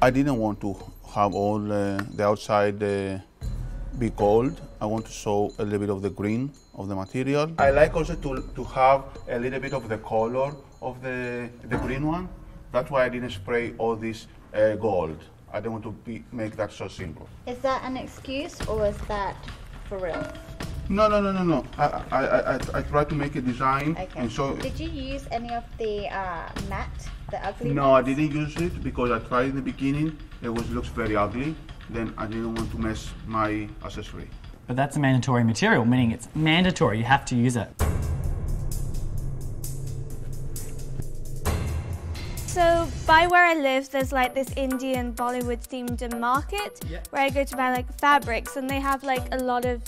I didn't want to have all the outside be gold. I want to show a little bit of the green of the material. I like also to have a little bit of the color of the green one. That's why I didn't spray all this gold. I don't want to make that so simple. Is that an excuse or is that for real? No. I tried to make a design and show. Did you use any of the matte, the ugly No, matte? I didn't use it because I tried in the beginning. It looks very ugly. Then I didn't want to mess my accessory. But that's a mandatory material, meaning it's mandatory. You have to use it. So by where I live, there's like this Indian Bollywood themed market where I go to buy like fabrics, and they have like a lot of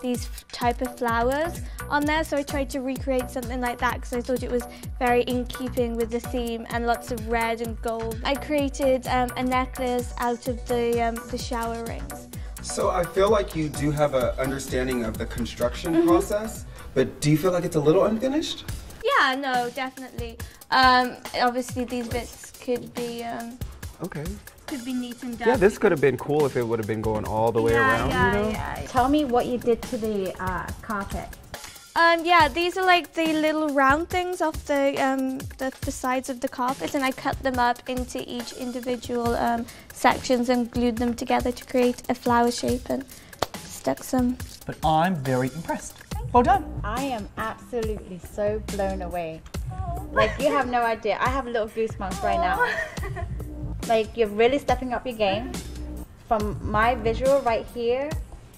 these type of flowers on there. So I tried to recreate something like that because I thought it was very in keeping with the theme, and lots of red and gold. I created a necklace out of the shower rings. So I feel like you do have an understanding of the construction process, but do you feel like it's a little unfinished? Yeah, no, definitely. Obviously these bits could be could be neatened up. Yeah, this could have been cool if it would have been going all the way around, you know? Yeah. Tell me what you did to the carpet. Yeah, these are like the little round things off the sides of the carpet, and I cut them up into each individual sections and glued them together to create a flower shape and stuck some. But I'm very impressed. Well done. I am absolutely so blown away. Like, you have no idea. I have little goosebumps right now. Like, you're really stepping up your game. From my visual right here,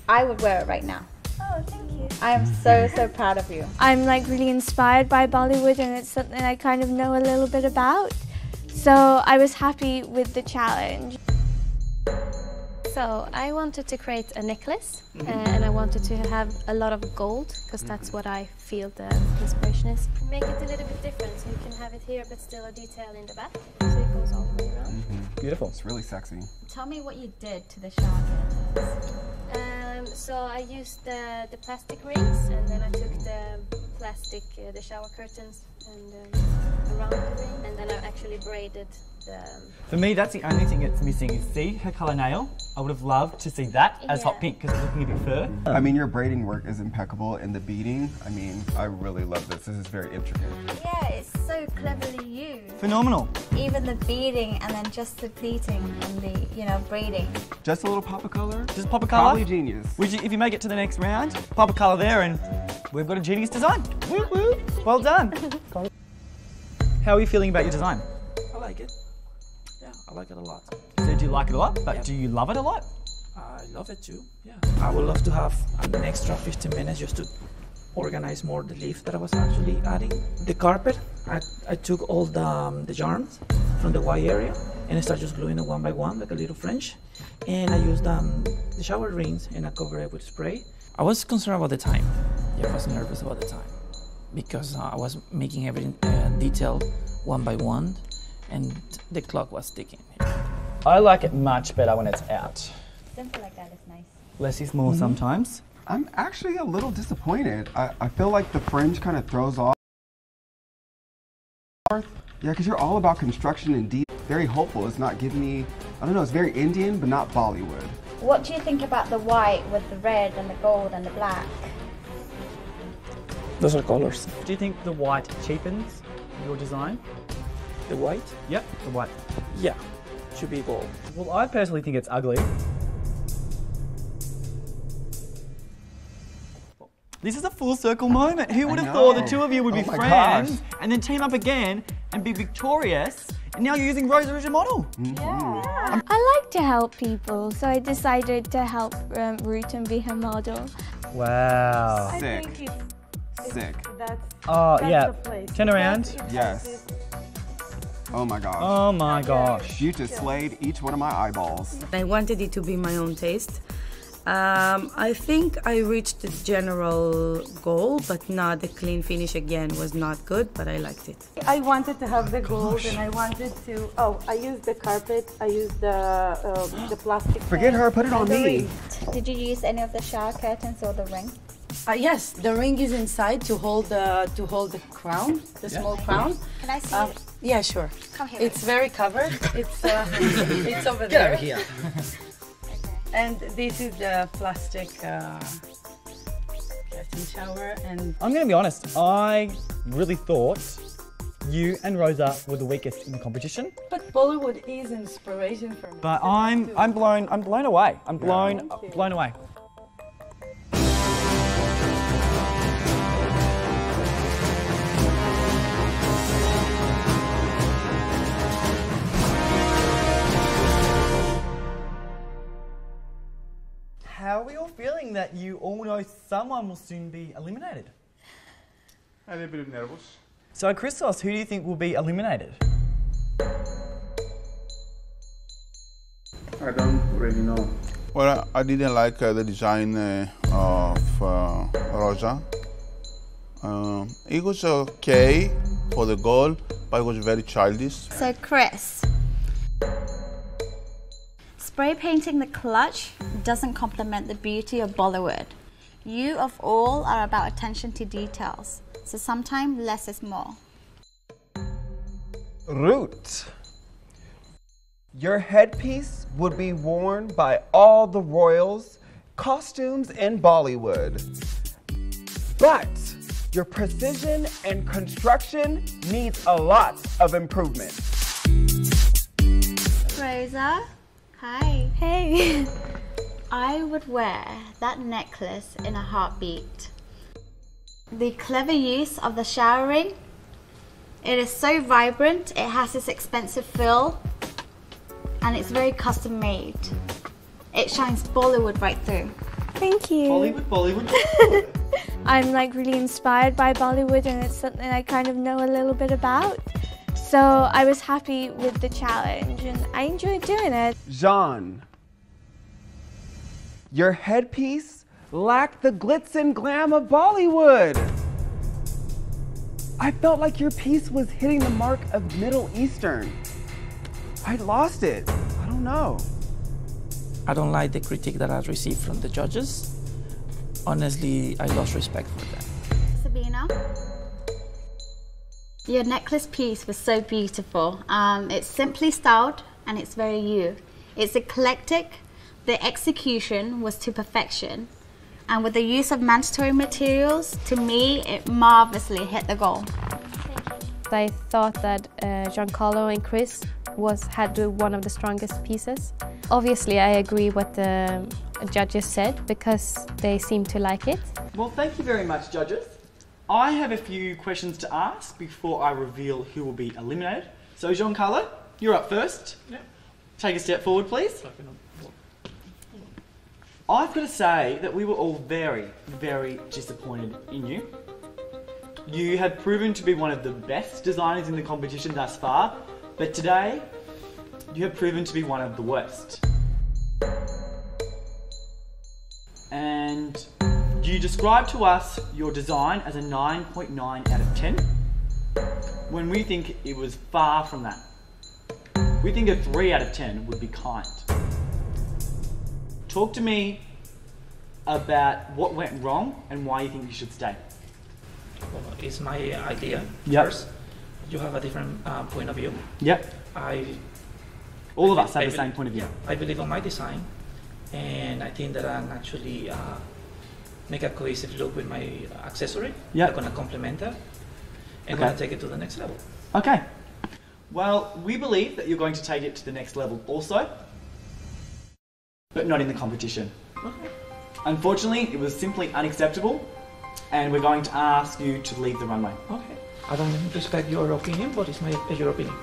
I would wear it right now. Oh, thank you. I am so proud of you. I'm like really inspired by Bollywood, and it's something I kind of know a little bit about. So I was happy with the challenge. So I wanted to create a necklace, and I wanted to have a lot of gold, because that's what I feel the inspiration is. Make it a little bit different, so you can have it here but still a detail in the back, so it goes all the way around. Beautiful. It's really sexy. Tell me what you did to the shower curtains. So I used the plastic rings, and then I took the shower curtains and around the ring, and then I actually braided the... For me, that's the only thing that's missing is see her colour nail. I would have loved to see that as hot pink because it's looking a bit fur. I mean, your braiding work is impeccable, and the beading, I mean, I really love this. This is very intricate. Yeah, it's so cleverly used. Phenomenal. Even the beading and then just the pleating and the, you know, braiding. Just a little pop of color? Just pop a colour? Probably genius. If you make it to the next round, pop a colour there and we've got a genius design. Woo woo. Well done. How are you feeling about your design? I like it. Yeah, I like it a lot. So do you like it a lot, but do you love it a lot? I love it too, yeah. I would love to have an extra 15 minutes just to organize more the leaf that I was actually adding. The carpet, I took all the yarns from the white area and I started just gluing it one by one like a little French. And I used the shower rings and I covered it with spray. I was concerned about the time. Yeah, I was nervous about the time because I was making everything detailed one by one and the clock was ticking. I like it much better when it's out. Simple like that is nice. Less is more sometimes. I'm actually a little disappointed. I feel like the fringe kind of throws off. Yeah, because you're all about construction and detail. Very hopeful. It's not giving me, I don't know, it's very Indian, but not Bollywood. What do you think about the white with the red and the gold and the black? Those are colors. Do you think the white cheapens your design? The white? Yep, the white. Yeah, should be gold. Well, I personally think it's ugly. This is a full circle moment. Who would have thought the two of you would be friends and then team up again and be victorious? And now you're using Rosa as your model. Yeah. I like to help people, so I decided to help Ruth and be her model. Wow. Sick. Sick. That's the place. Turn around. Yes. Oh my gosh. Oh my gosh. You just slayed each one of my eyeballs. I wanted it to be my own taste. I think I reached the general goal, but not the clean finish again was not good, but I liked it. I wanted to have the gold and I wanted to, I used the carpet, I used the plastic. Forget her, put it on me. Did you use any of the shower curtains or the ring? Yes, the ring is inside to hold the crown, the small crown. Can I see it? Yeah, sure. Come here. It's very covered. It's it's over Get there. over here. And this is the plastic curtain shower. And I'm going to be honest. I really thought you and Rosa were the weakest in the competition. but Bollywood is inspiration for me. But I'm blown away. I'm blown away. How are we all feeling that you all know someone will soon be eliminated? A little bit nervous. So, Christos, who do you think will be eliminated? I don't really know. Well, I didn't like the design of Rosa. It was okay for the goal, but it was very childish. So Chris, spray painting the clutch doesn't complement the beauty of Bollywood. You of all are about attention to details, so sometimes less is more. Root. Your headpiece would be worn by all the royals, costumes in Bollywood. But your precision and construction needs a lot of improvement. Rosa, hi. Hey. I would wear that necklace in a heartbeat. The clever use of the showering, it is so vibrant, it has this expensive feel, and it's very custom made. It shines Bollywood right through. Thank you. Bollywood. I'm like really inspired by Bollywood, and it's something I kind of know a little bit about. So I was happy with the challenge and I enjoyed doing it. Jean. Your headpiece lacked the glitz and glam of Bollywood. I felt like your piece was hitting the mark of Middle Eastern. I lost it. I don't know. I don't like the critique that I received from the judges. Honestly, I lost respect for them. Sabina, your necklace piece was so beautiful. It's simply styled and it's very you. It's eclectic. The execution was to perfection. And with the use of mandatory materials, to me, it marvelously hit the goal. I thought that Giancarlo and Chris had one of the strongest pieces. Obviously, I agree what the judges said because they seem to like it. Well, thank you very much, judges. I have a few questions to ask before I reveal who will be eliminated. So, Giancarlo, you're up first. Yeah. Take a step forward, please. I've got to say that we were all very, very disappointed in you. You have proven to be one of the best designers in the competition thus far, but today you have proven to be one of the worst. And you described to us your design as a 9.9 out of 10, when we think it was far from that. We think a 3 out of 10 would be kind. Talk to me about what went wrong and why you think you should stay. Well, it's my idea. Yep. First, you have a different point of view. Yep. All of us have the same point of view. Yeah, I believe on my design, and I think that I can actually make a cohesive look with my accessory. Yep. I'm going to complement that and Okay. going to take it to the next level. Okay. Well, we believe that you're going to take it to the next level also, but not in the competition. Okay. Unfortunately, it was simply unacceptable, and we're going to ask you to leave the runway. Okay. I don't respect your opinion, but it's your opinion.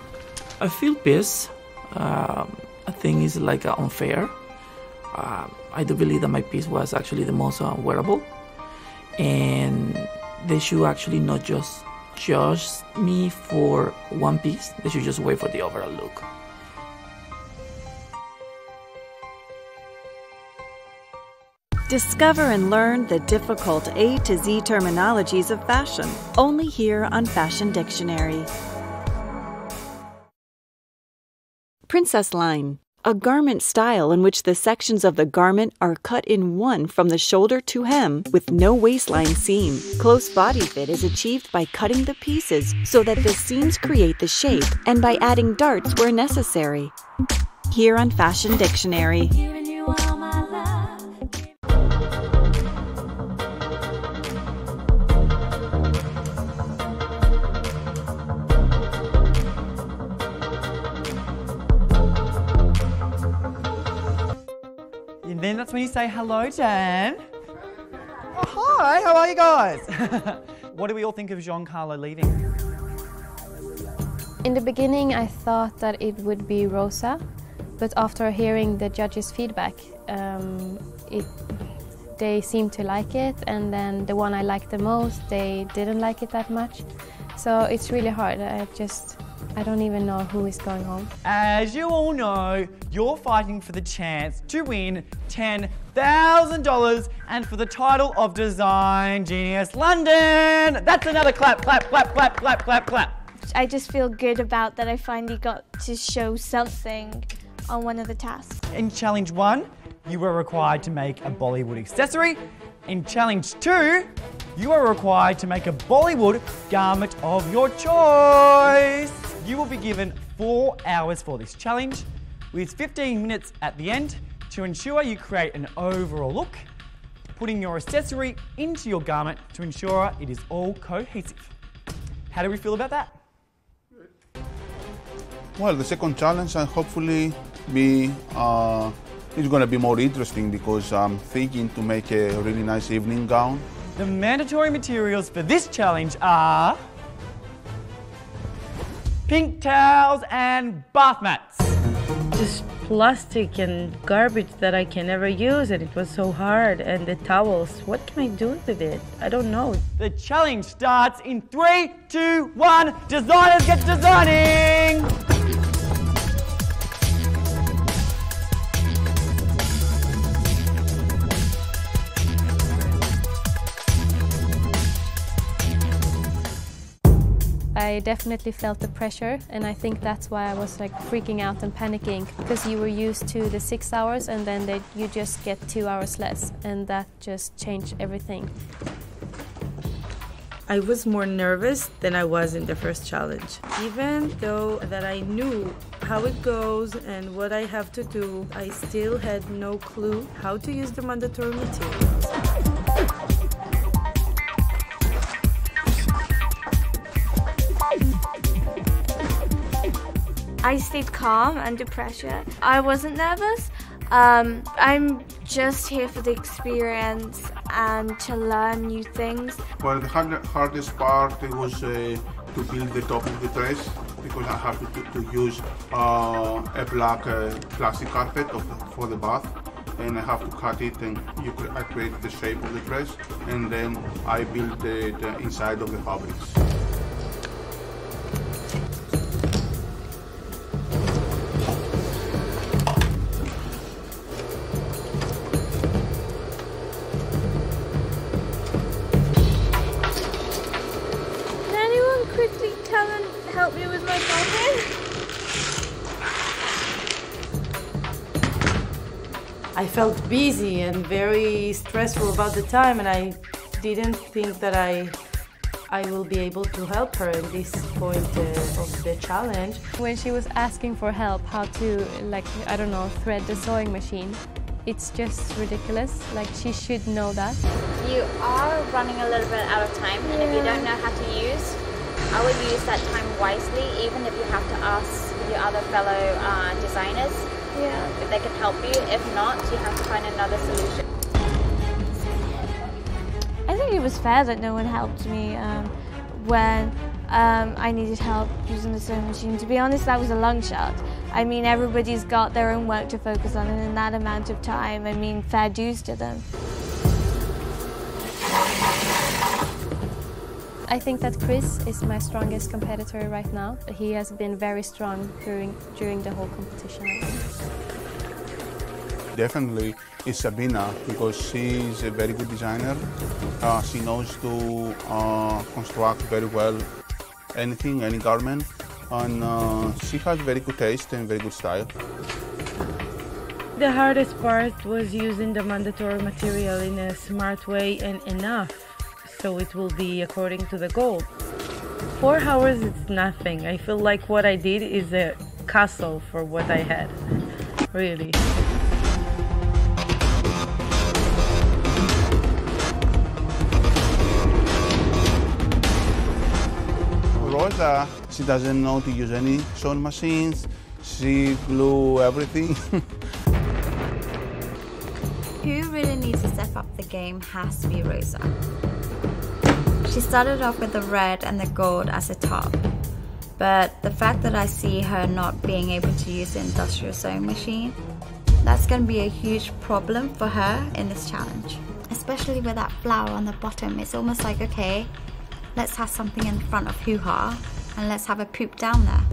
I feel pissed. I think it's like unfair. I do believe that my piece was actually the most wearable, and they should actually not just judge me for one piece. They should just wait for the overall look. Discover and learn the difficult A to Z terminologies of fashion, only here on Fashion Dictionary. Princess Line. A garment style in which the sections of the garment are cut in one from the shoulder to hem with no waistline seam. Close body fit is achieved by cutting the pieces so that the seams create the shape and by adding darts where necessary. Here on Fashion Dictionary. And then that's when you say hello, Dan. Oh, hi, how are you guys? What do we all think of Giancarlo leaving? In the beginning, I thought that it would be Rosa, but after hearing the judges' feedback, they seemed to like it, and then the one I liked the most, they didn't like it that much. So it's really hard. I don't even know who is going home. As you all know, you're fighting for the chance to win $10,000 and for the title of Design Genius London. That's another clap, clap, clap, clap, clap, clap, clap. I just feel good about that I finally got to show something on one of the tasks. In Challenge 1, you were required to make a Bollywood accessory. In Challenge 2, you are required to make a Bollywood garment of your choice. You will be given 4 hours for this challenge, with 15 minutes at the end to ensure you create an overall look, putting your accessory into your garment to ensure it is all cohesive. How do we feel about that? Well, the second challenge and hopefully is going to be more interesting because I'm thinking to make a really nice evening gown. The mandatory materials for this challenge are pink towels and bath mats. Just plastic and garbage that I can never use, and it was so hard. And the towels, what can I do with it? I don't know. The challenge starts in 3, 2, 1. Designers get designing! I definitely felt the pressure, and I think that's why I was like freaking out and panicking, because you were used to the 6 hours and then you just get 2 hours less, and that just changed everything. I was more nervous than I was in the first challenge. Even though that I knew how it goes and what I have to do, I still had no clue how to use the mandatory materials. I stayed calm under pressure. I wasn't nervous. I'm just here for the experience and to learn new things. Well, the hardest part was to build the top of the dress because I have to use a black plastic carpet for the bath, and I have to cut it, and I create the shape of the dress, and then I build the inside of the fabrics. Help me with my pocket. I felt busy and very stressful about the time, and I didn't think that I will be able to help her at this point of the challenge. When she was asking for help, how to, like, I don't know, thread the sewing machine, it's just ridiculous. Like, she should know that. You are running a little bit out of time, and if you don't know how to use, I would use that time wisely, even if you have to ask your other fellow designers if they can help you. If not, you have to find another solution. I think it was fair that no one helped me when I needed help using the sewing machine. To be honest, that was a long shot. I mean, everybody's got their own work to focus on, and in that amount of time, I mean, fair dues to them. I think that Chris is my strongest competitor right now. He has been very strong during the whole competition. Definitely is Sabina, because she's a very good designer. She knows to construct very well anything, any garment, and she has very good taste and very good style. the hardest part was using the mandatory material in a smart way and enough, so it will be according to the goal. 4 hours is nothing. I feel like what I did is a castle for what I had, really. Rosa, she doesn't know to use any sewing machines. She glue everything. Who really needs to step up the game has to be Rosa. She started off with the red and the gold as a top, but the fact that I see her not being able to use the industrial sewing machine, that's going to be a huge problem for her in this challenge. Especially with that flower on the bottom, it's almost like, okay, let's have something in front of hoo-ha and let's have a poop down there.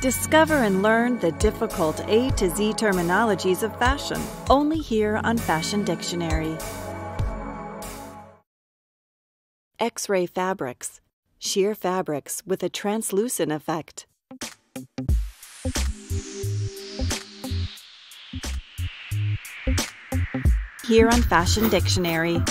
Discover and learn the difficult A to Z terminologies of fashion, only here on Fashion Dictionary. X-ray fabrics, sheer fabrics with a translucent effect. Here on Fashion Dictionary.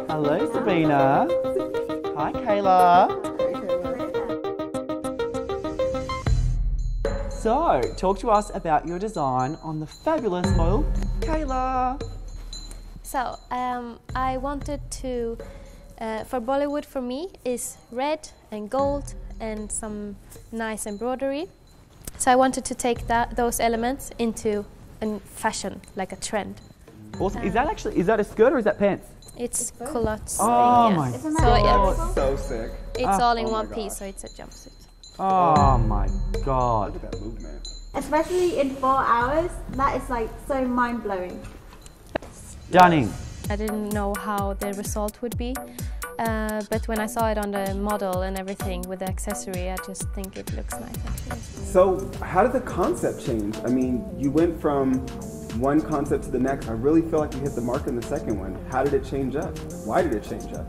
Hello, Sabina. Hi, Kayla. So, talk to us about your design on the fabulous model, Kayla. So, I wanted to, for Bollywood for me, is red and gold and some nice embroidery. So I wanted to take those elements into a fashion, like a trend. Awesome. Is that a skirt or is that pants? It's culottes. Oh yeah. my Isn't So that yeah, That's so sick. it's all in Oh my one gosh. piece, so it's a jumpsuit. Oh my god. Look at that movement. Especially in 4 hours, that is like so mind-blowing. Stunning. I didn't know how the result would be, but when I saw it on the model and everything with the accessory, I just think it looks nice actually. So how did the concept change? I mean, you went from one concept to the next. I really feel like you hit the mark in the second one. How did it change up? Why did it change up?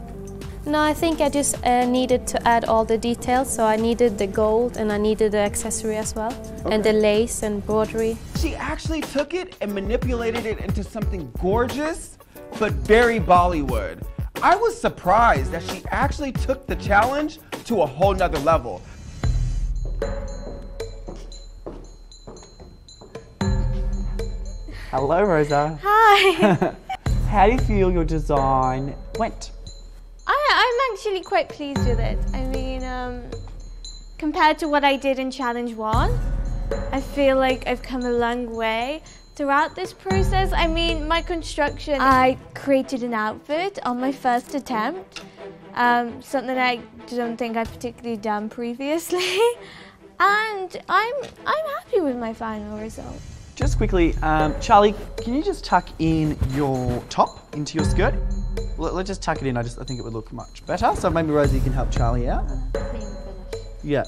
No, I think I just needed to add all the details, so I needed the gold and I needed the accessory as well, and the lace and broderie. She actually took it and manipulated it into something gorgeous, but very Bollywood. I was surprised that she actually took the challenge to a whole nother level. Hello, Rosa. Hi. How do you feel your design went? I'm actually quite pleased with it. I mean, compared to what I did in Challenge 1, I feel like I've come a long way throughout this process. I mean, my construction, I created an outfit on my first attempt, something I don't think I've particularly done previously, and I'm happy with my final result. Just quickly, Charlie, can you just tuck in your top into your skirt? Let's just tuck it in. I think it would look much better. So maybe Rosie can help Charlie out. Yeah.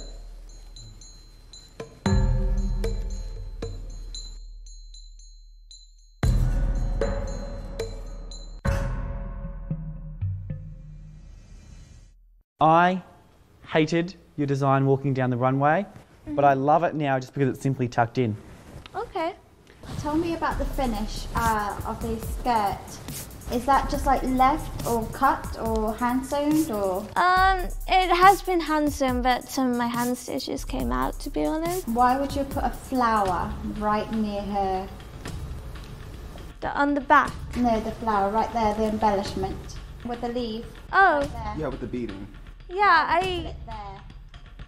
I hated your design walking down the runway, but I love it now just because it's simply tucked in. Okay. Tell me about the finish of the skirt. Is that just like left or cut or hand sewn or? It has been hand sewn, but some of my hand stitches came out, to be honest. Why would you put a flower right near her? On the back? No, the flower right there, the embellishment with the leaf. Oh. Right there. Yeah, with the beading. Yeah, There.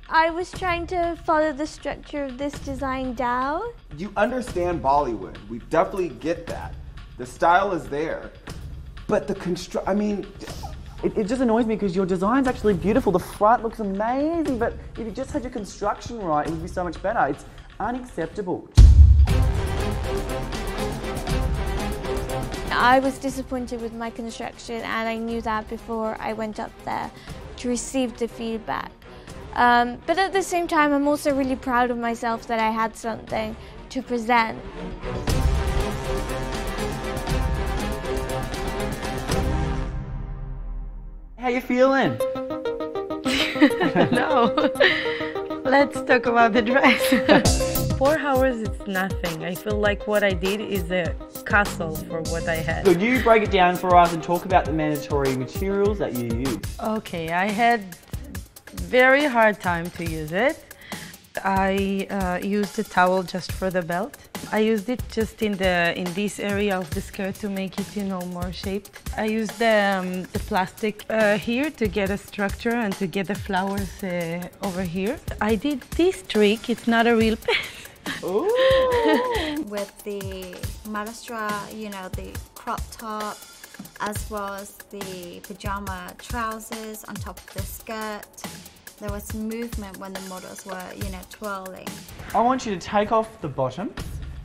I was trying to follow the structure of this design down. You understand Bollywood. We definitely get that. The style is there. But the I mean, it just annoys me because your design's actually beautiful. The front looks amazing, but if you just had your construction right, it would be so much better. It's unacceptable. I was disappointed with my construction, and I knew that before I went up there to receive the feedback. But at the same time, I'm also really proud of myself that I had something to present. How you feeling? No. Let's talk about the dress. 4 hours is nothing. I feel like what I did is a castle for what I had. Could you break it down for us and talk about the mandatory materials that you use? Okay, I had very hard time to use it. I used a towel just for the belt. I used it just in this area of the skirt to make it, more shaped. I used the plastic here to get a structure and to get the flowers over here. I did this trick. It's not a real pen. With the malastra, the crop top, as well as the pajama trousers on top of the skirt. There was movement when the models were, twirling. I want you to take off the bottom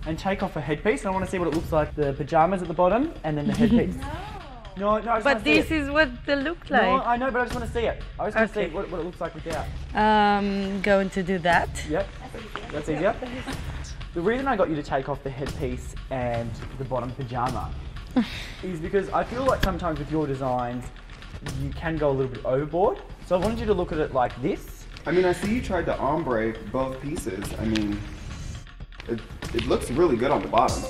and take off a headpiece. And I want to see what it looks like. The pajamas at the bottom and then the headpiece. No, but this is what they look like. No, I know, but I just want to see it. I just want to see what it looks like without. Going to do that. Yep, that's easier. The reason I got you to take off the headpiece and the bottom pajama is because I feel like sometimes with your designs, you can go a little bit overboard. So I wanted you to look at it like this. I mean, I see you tried to ombre both pieces. I mean, it looks really good on the bottom.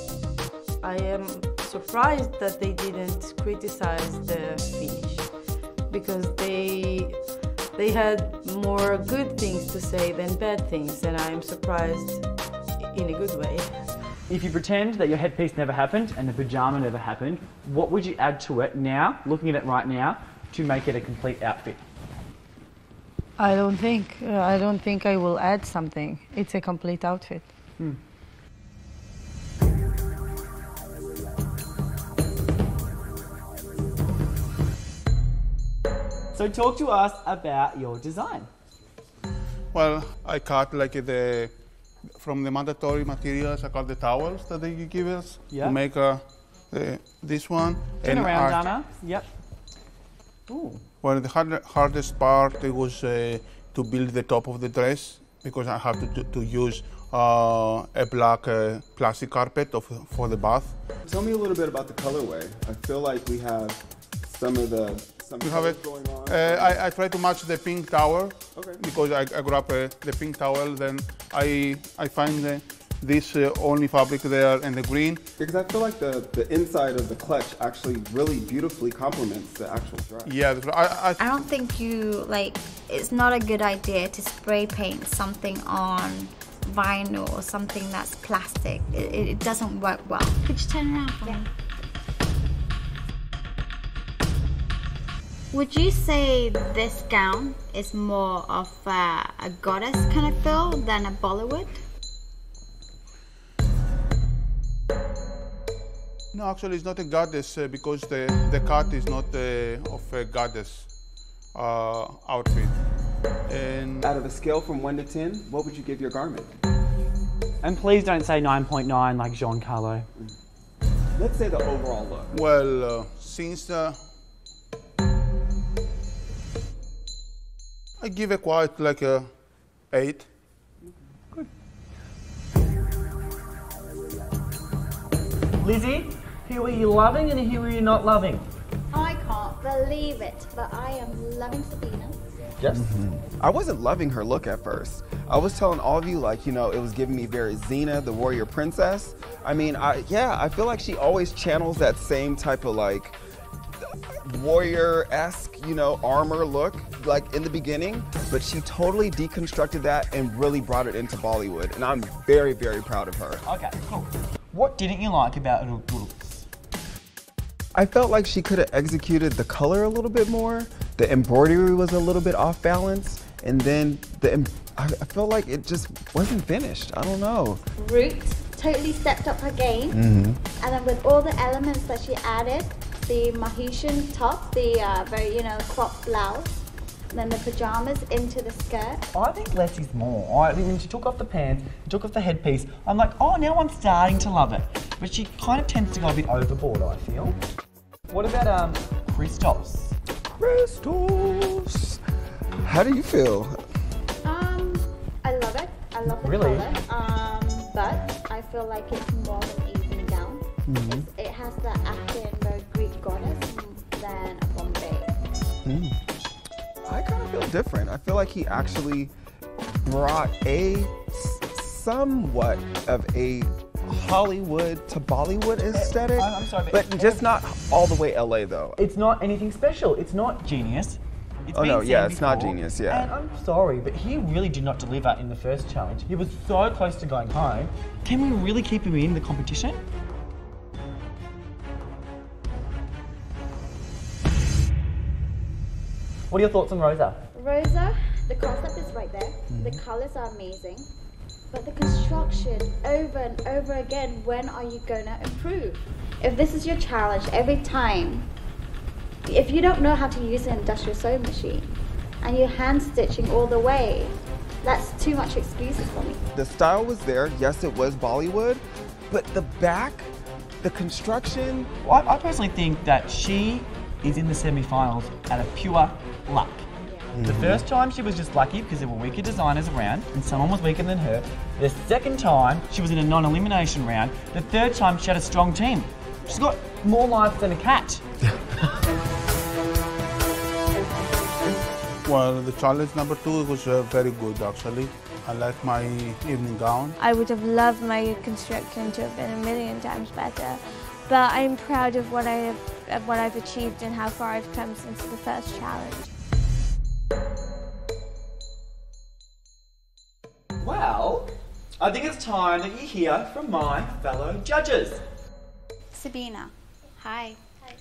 I am surprised that they didn't criticize the finish because they had more good things to say than bad things, and I'm surprised in a good way. If you pretend that your headpiece never happened and the pajama never happened, what would you add to it now, looking at it right now, to make it a complete outfit? I don't think I will add something. It's a complete outfit. So talk to us about your design. Well, I cut like from the mandatory materials, I cut the towels that they give us to make this one. Turn around, Dana. Yep. Ooh. Well, the hardest part was to build the top of the dress because I have to use a black plastic carpet for the bath. Tell me a little bit about the colorway. I feel like we have some colors going on. I try to match the pink towel because I grab the pink towel. Then I find this only fabric there and the green. Because I feel like the inside of the clutch actually really beautifully complements the actual dress. Yeah, I don't think it's not a good idea to spray paint something on vinyl or something that's plastic. It doesn't work well. Could you turn around for me? Would you say this gown is more of a goddess kind of feel than a Bollywood? No, actually it's not a goddess because the cut is not of a goddess outfit. And out of a scale from 1 to 10, what would you give your garment? And please don't say 9.9 like Giancarlo. Let's say the overall look. Well, since I give it quite like a 8. Good. Lizzie, who are you loving and who are you not loving? I can't believe it, but I am loving Sabina. Yes. I wasn't loving her look at first. I was telling all of you, like, you know, it was giving me very Xena, the warrior princess. I mean, I feel like she always channels that same type of like warrior-esque, you know, armor look, like in the beginning, but she totally deconstructed that and really brought it into Bollywood, and I'm very, very proud of her. Okay, cool. What didn't you like about her looks? I felt like she could have executed the color a little bit more. The embroidery was a little bit off balance, and then I felt like it just wasn't finished. I don't know. Root totally stepped up her game, and then with all the elements that she added, the Mahitian top, the very, you know, cropped blouse, and then the pajamas into the skirt. I think less is more. I think when she took off the pants, took off the headpiece, I'm like, oh, now I'm starting to love it. But she kind of tends to go a bit overboard, I feel. What about Christos? Christos! How do you feel? I love it. I love the color. But I feel like it's more of an evening gown. It has the African, very Greek goddess than a Bombay. I kind of feel different. I feel like he actually brought somewhat of a Hollywood to Bollywood aesthetic. I'm sorry, but just not all the way LA though. It's not anything special. It's not Genius. It's it's not Genius, yeah. And I'm sorry, but he really did not deliver in the first challenge. He was so close to going home. Can we really keep him in the competition? What are your thoughts on Rosa? Rosa, the concept is right there. The colors are amazing. But the construction, over and over again, when are you gonna improve? If this is your challenge every time, if you don't know how to use an industrial sewing machine and you're hand stitching all the way, that's too much excuses for me. The style was there, yes it was Bollywood, but the back, the construction. Well, I personally think that she is in the semi-finals out of pure luck. The first time she was just lucky because there were weaker designers around and someone was weaker than her. The second time she was in a non-elimination round. The third time she had a strong team. She's got more lives than a cat. Well, the challenge number 2 was very good actually. I like my evening gown. I would have loved my construction to have been a million times better, but I'm proud of what I've achieved and how far I've come since the first challenge. Well, I think it's time that you hear from my fellow judges. Sabina, hi. Hi.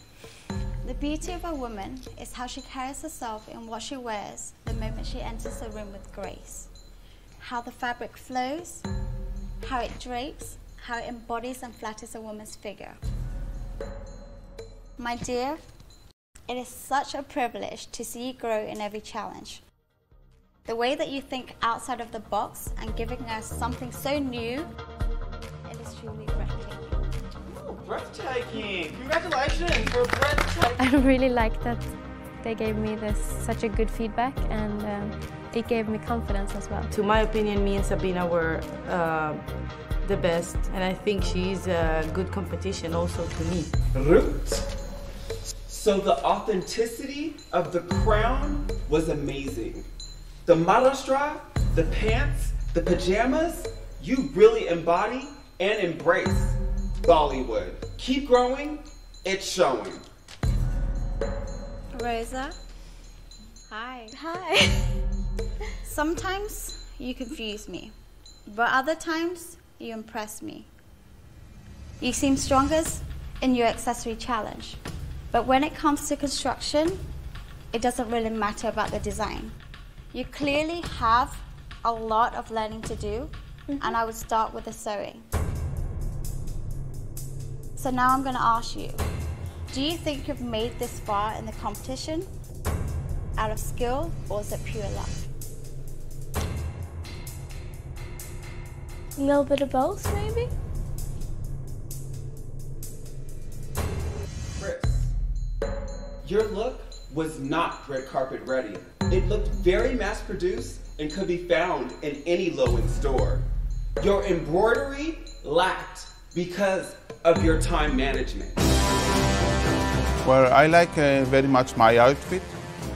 The beauty of a woman is how she carries herself in what she wears the moment she enters the room with grace. How the fabric flows, how it drapes, how it embodies and flatters a woman's figure. My dear, It is such a privilege to see you grow in every challenge. The way that you think outside of the box and giving us something so new, it is truly breathtaking. Ooh, breathtaking! Congratulations for a breathtaking... I really like that they gave me such a good feedback, and it gave me confidence as well. To my opinion, me and Sabina were the best, and I think she's a good competition also to me. Root. So the authenticity of the crown was amazing. The marastra, the pants, the pajamas, you really embody and embrace Bollywood. Keep growing, it's showing. Rosa, hi. Hi. Sometimes you confuse me, but other times you impress me. You seem strongest in your accessory challenge, but when it comes to construction, it doesn't really matter about the design. You clearly have a lot of learning to do, and I would start with the sewing. So now I'm going to ask you, do you think you've made this far in the competition out of skill, or is it pure luck? A little bit of both, maybe? Chris, your look was not red carpet ready. It looked very mass produced and could be found in any low-end store. Your embroidery lacked because of your time management. Well, I like very much my outfit,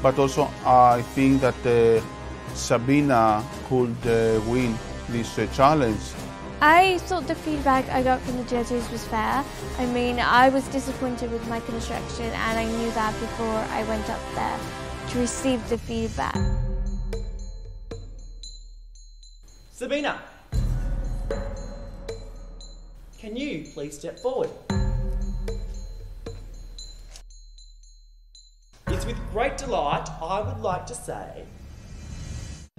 but also I think that Sabina could win this challenge. I thought the feedback I got from the judges was fair. I mean, I was disappointed with my construction, and I knew that before I went up there to receive the feedback. Sabina, can you please step forward? It's with great delight I would like to say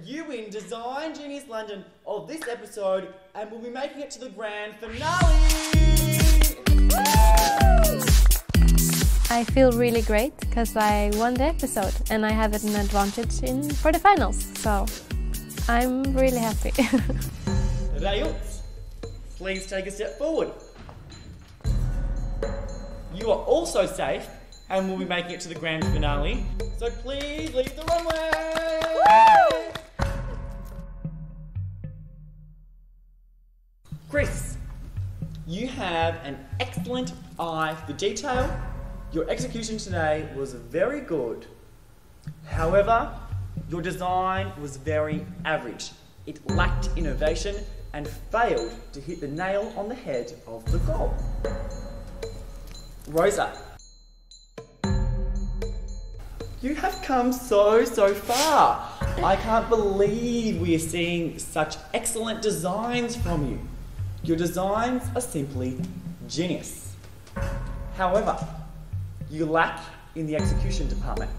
you win Design Genius London of this episode, and we'll be making it to the grand finale! I feel really great because I won the episode and I have an advantage for the finals, so I'm really happy. Rayut, please take a step forward. You are also safe and we'll be making it to the grand finale, so please leave the runway! Woo! Chris, you have an excellent eye for detail. Your execution today was very good. However, your design was very average. It lacked innovation and failed to hit the nail on the head of the goal. Rosa, you have come so far. I can't believe we are seeing such excellent designs from you. Your designs are simply genius. However, you lack in the execution department.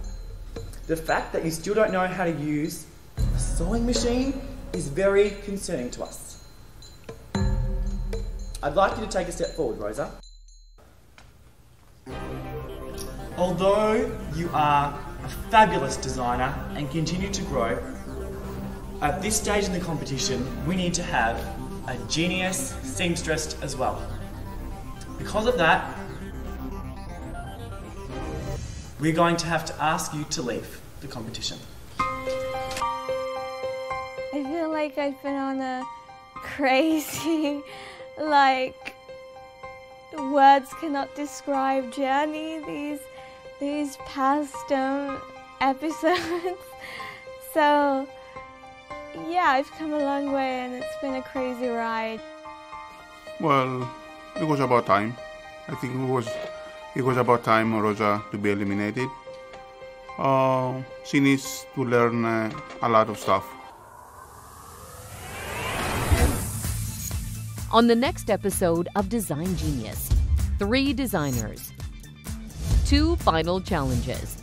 The fact that you still don't know how to use a sewing machine is very concerning to us. I'd like you to take a step forward, Rosa. Although you are a fabulous designer and continue to grow, at this stage in the competition, we need to have a genius seamstress as well. Because of that, we're going to have to ask you to leave the competition. I feel like I've been on a crazy, words cannot describe journey these past episodes. So yeah, I've come a long way and it's been a crazy ride. Well, it was about time. I think it was about time Rosa to be eliminated. She needs to learn a lot of stuff. On the next episode of Design Genius, 3 designers, 2 final challenges.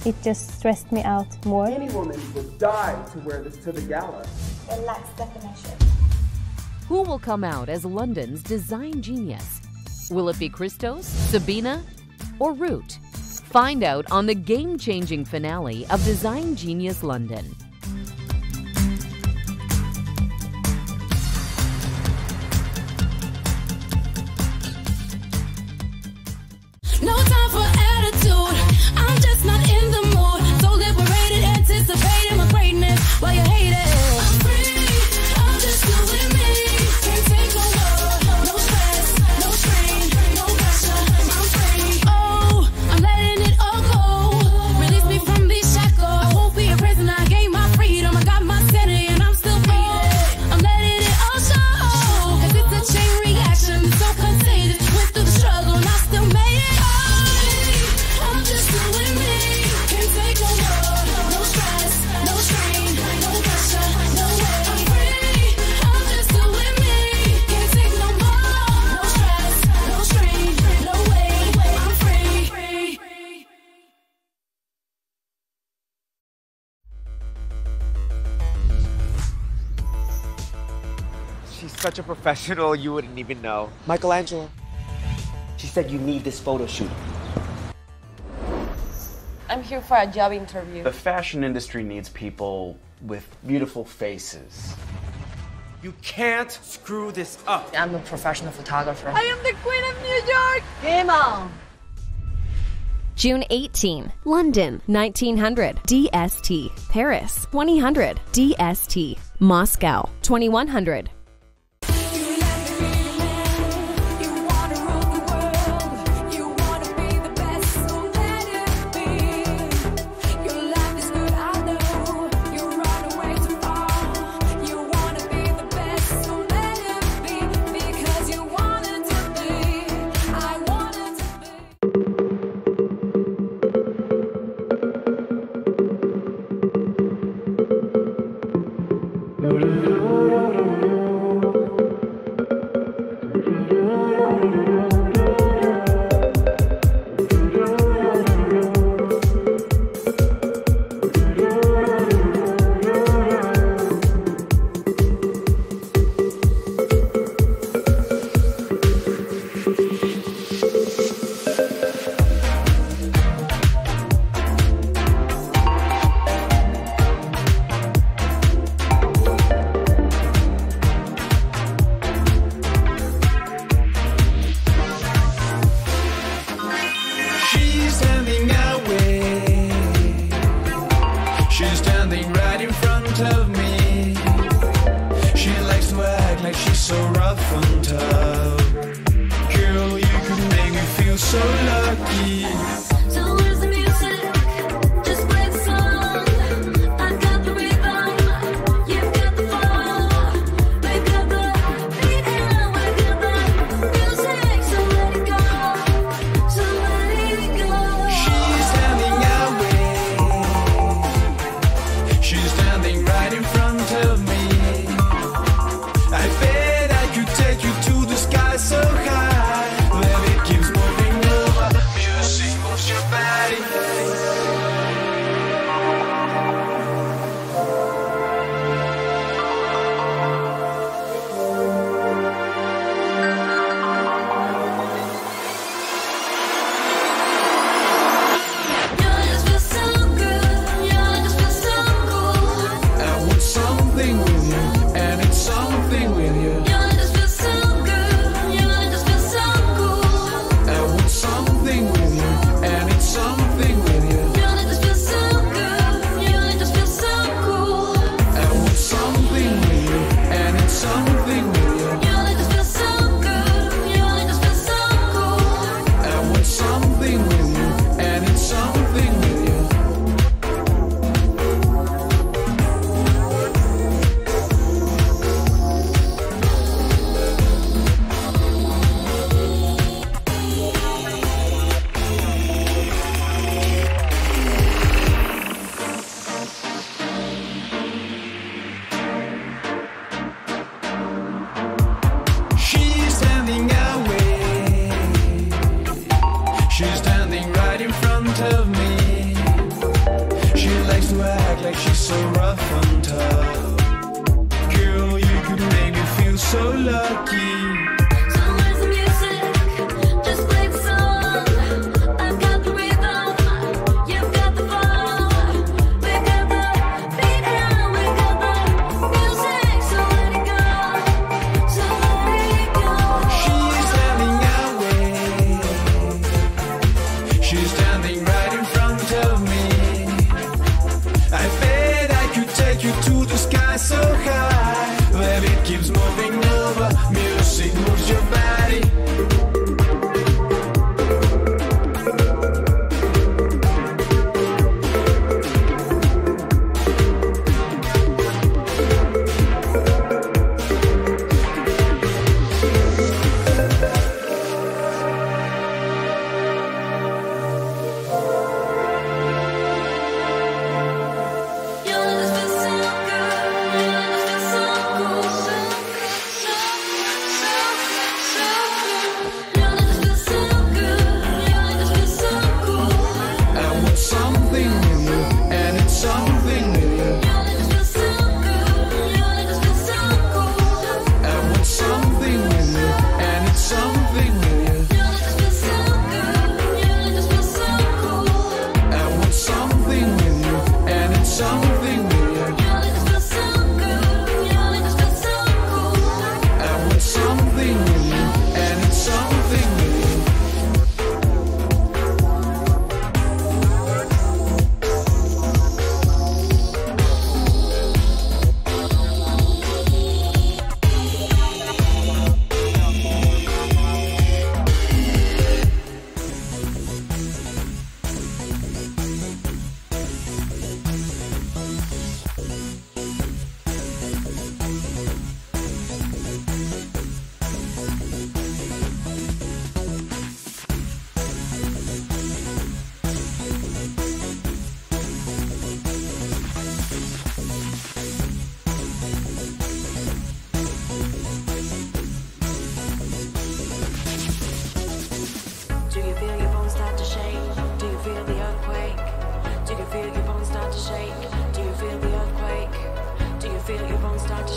It just stressed me out more. Any woman would die to wear this to the gala. It lacks definition. Who will come out as London's Design Genius? Will it be Christos, Sabina, or Root? Find out on the game-changing finale of Design Genius London. No time for attitude, I'm just not in the mood. So liberated, anticipating my greatness while you hate it. I'm free, I'm just doing me. Can't take no more, no stress, no strain, no pressure. I'm free. Oh, I'm letting it all go. Release me from these shackles. I won't be a prisoner, I gained my freedom. I got my sanity and I'm still free. I'm letting it all show. Cause it's a chain reaction, it's so contagious. Went through the struggle and I still made it. I'm just doing me. Can't take no more, no stress, no strain, no pressure, no way. I'm free. I'm just doing me. Can't take no more, no stress, no strain, no way. I'm free. She's such a professional, you wouldn't even know. Michelangelo. She said you need this photo shoot. I'm here for a job interview. The fashion industry needs people with beautiful faces. You can't screw this up. I'm a professional photographer. I am the queen of New York. Game on. June 18, London, 1900, DST. Paris, 2000, DST. Moscow, 2100.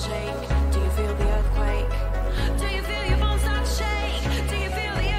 shake? Do you feel the earthquake? Do you feel your bones start to shake? Do you feel the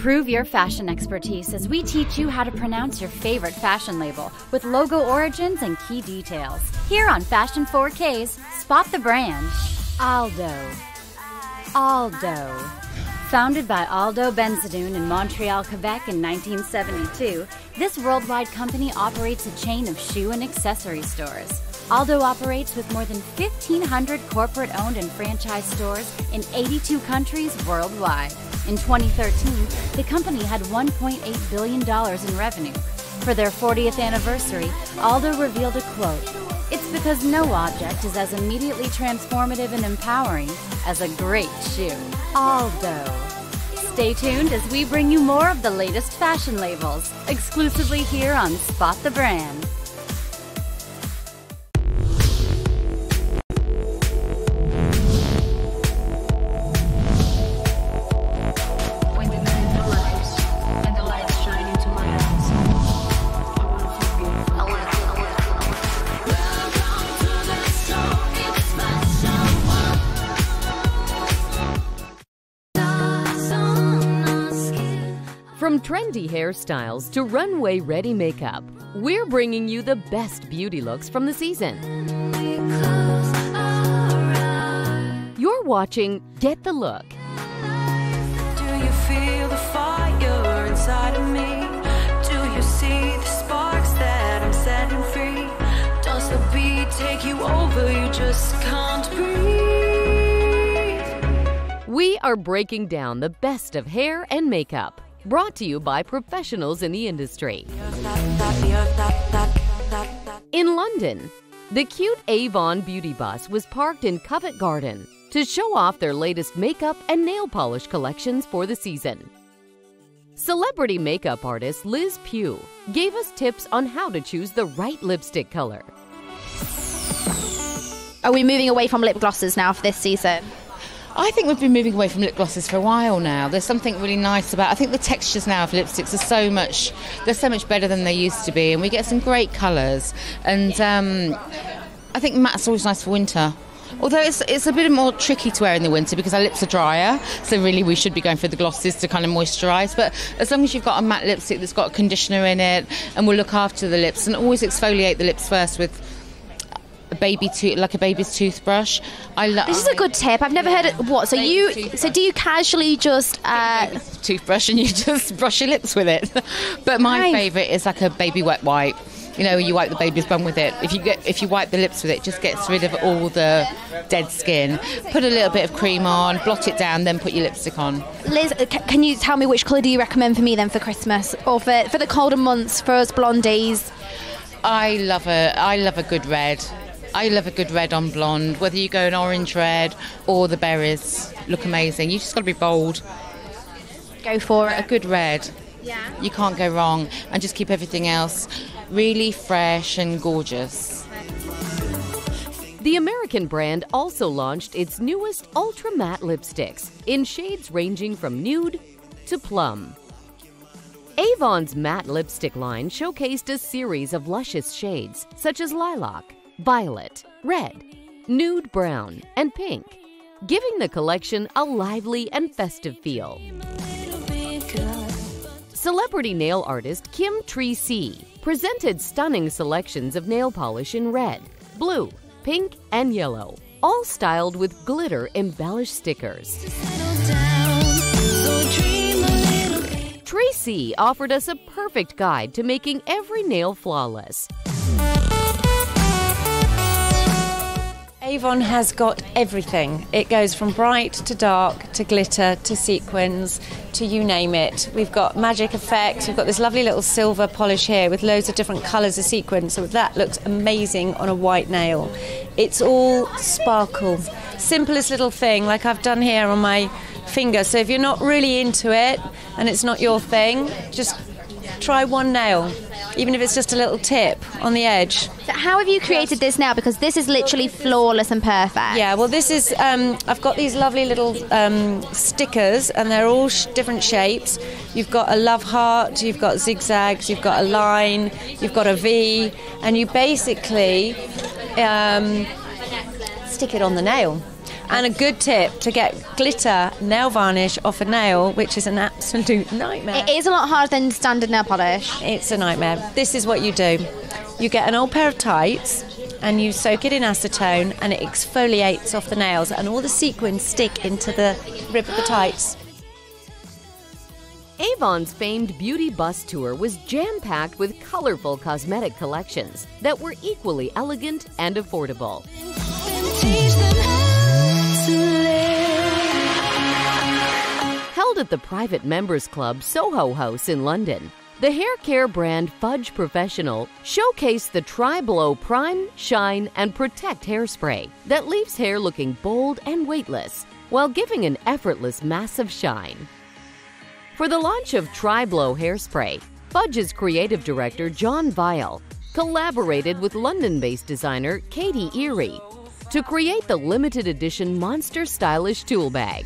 Improve your fashion expertise as we teach you how to pronounce your favorite fashion label with logo origins and key details. Here on Fashion 4K's Spot the Brand. Aldo. Founded by Aldo Benzadoun in Montreal, Quebec in 1972, this worldwide company operates a chain of shoe and accessory stores. Aldo operates with more than 1,500 corporate-owned and franchise stores in 82 countries worldwide. In 2013, the company had $1.8 billion in revenue. For their 40th anniversary, Aldo revealed a quote, "It's because no object is as immediately transformative and empowering as a great shoe." Aldo. Stay tuned as we bring you more of the latest fashion labels, exclusively here on Spot the Brand. From trendy hairstyles to runway-ready makeup, we're bringing you the best beauty looks from the season. You're watching Get the Look. Do you feel the fire inside of me? Do you see the sparks that I'm setting free? Does the beat take you over? You just can't breathe. We are breaking down the best of hair and makeup. Brought to you by professionals in the industry. In London, the cute Avon beauty bus was parked in Covent Garden to show off their latest makeup and nail polish collections for the season. Celebrity makeup artist Liz Pugh gave us tips on how to choose the right lipstick color. Are we moving away from lip glosses now for this season? I think we've been moving away from lip glosses for a while now. There's something really nice about, I think the textures now of lipsticks are so much better than they used to be, and we get some great colours. And I think matte's always nice for winter. Although it's a bit more tricky to wear in the winter because our lips are drier, so really we should be going for the glosses to kind of moisturise. But as long as you've got a matte lipstick that's got a conditioner in it, and will look after the lips, and always exfoliate the lips first with a baby's toothbrush. This is a good tip. I've never heard it. What? So do you casually just toothbrush and you just brush your lips with it? But my favourite is like a baby wet wipe. You know, you wipe the baby's bum with it. If you wipe the lips with it, it just gets rid of all the dead skin. Put a little bit of cream on, blot it down, then put your lipstick on. Liz, can you tell me which colour do you recommend for me then for Christmas or for the colder months for us blondies? I love a good red. I love a good red on blonde, whether you go an orange red or the berries look amazing. You just got to be bold. Go for it. A good red. Yeah. You can't go wrong, and just keep everything else really fresh and gorgeous. The American brand also launched its newest ultra matte lipsticks in shades ranging from nude to plum. Avon's matte lipstick line showcased a series of luscious shades such as lilac, violet, red, nude brown, and pink, giving the collection a lively and festive feel. Celebrity nail artist Kim Tree-C presented stunning selections of nail polish in red, blue, pink, and yellow, all styled with glitter-embellished stickers. Tree-C offered us a perfect guide to making every nail flawless. Avon has got everything. It goes from bright to dark to glitter to sequins to you name it. We've got magic effects. We've got this lovely little silver polish here with loads of different colours of sequins, so that looks amazing on a white nail. It's all sparkle. Simplest little thing like I've done here on my finger. So if you're not really into it and it's not your thing, just try one nail, even if it's just a little tip on the edge. So how have you created this now? Because this is literally flawless and perfect. Yeah, well this is, I've got these lovely little stickers and they're all different shapes. You've got a love heart, you've got zigzags, you've got a line, you've got a V, and you basically stick it on the nail. And a good tip to get glitter nail varnish off a nail, which is an absolute nightmare. It is a lot harder than standard nail polish. It's a nightmare. This is what you do. You get an old pair of tights and you soak it in acetone and it exfoliates off the nails and all the sequins stick into the rib of the tights. Avon's famed beauty bus tour was jam-packed with colorful cosmetic collections that were equally elegant and affordable. Held at the private members club Soho House in London, the hair care brand Fudge Professional showcased the Tri-Blow Prime, Shine, and Protect hairspray that leaves hair looking bold and weightless while giving an effortless massive shine. For the launch of Tri-Blow hairspray, Fudge's creative director John Vial collaborated with London-based designer Katie Erie to create the limited edition Monster Stylish tool bag.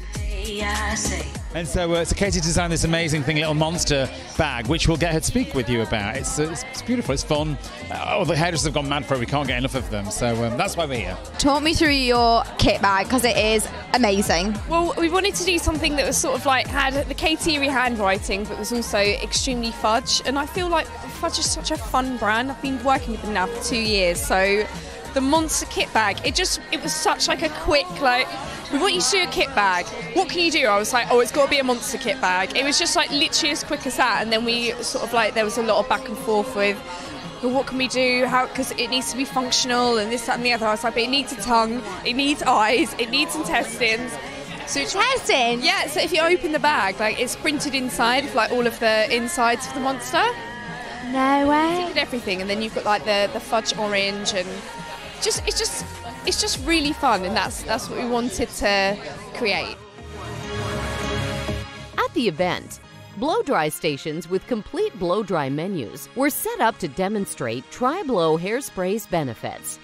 And so Katie designed this amazing thing, little monster bag, which we'll get her to speak with you about. It's beautiful, it's fun. The hairdressers have gone mad for it, we can't get enough of them, so that's why we're here. Talk me through your kit bag, because it is amazing. Well, we wanted to do something that was sort of like, had the Katie Erie handwriting, but was also extremely Fudge, and I feel like Fudge is such a fun brand. I've been working with them now for 2 years, so the monster kit bag, it was such like a quick, like, we want you to do a kit bag. What can you do? I was like, oh, it's got to be a monster kit bag. It was just like literally as quick as that. And then we sort of like, there was a lot of back and forth with, well, what can we do? How? Because it needs to be functional and this, that, and the other. I was like, but it needs a tongue, it needs eyes, it needs intestines. So intestines? Yeah. So if you open the bag, like it's printed inside of like all of the insides of the monster. No way. It's everything, and then you've got like the fudge orange and. It's just really fun, and that's what we wanted to create. At the event, blow-dry stations with complete blow-dry menus were set up to demonstrate Tri-Blow hairspray's benefits.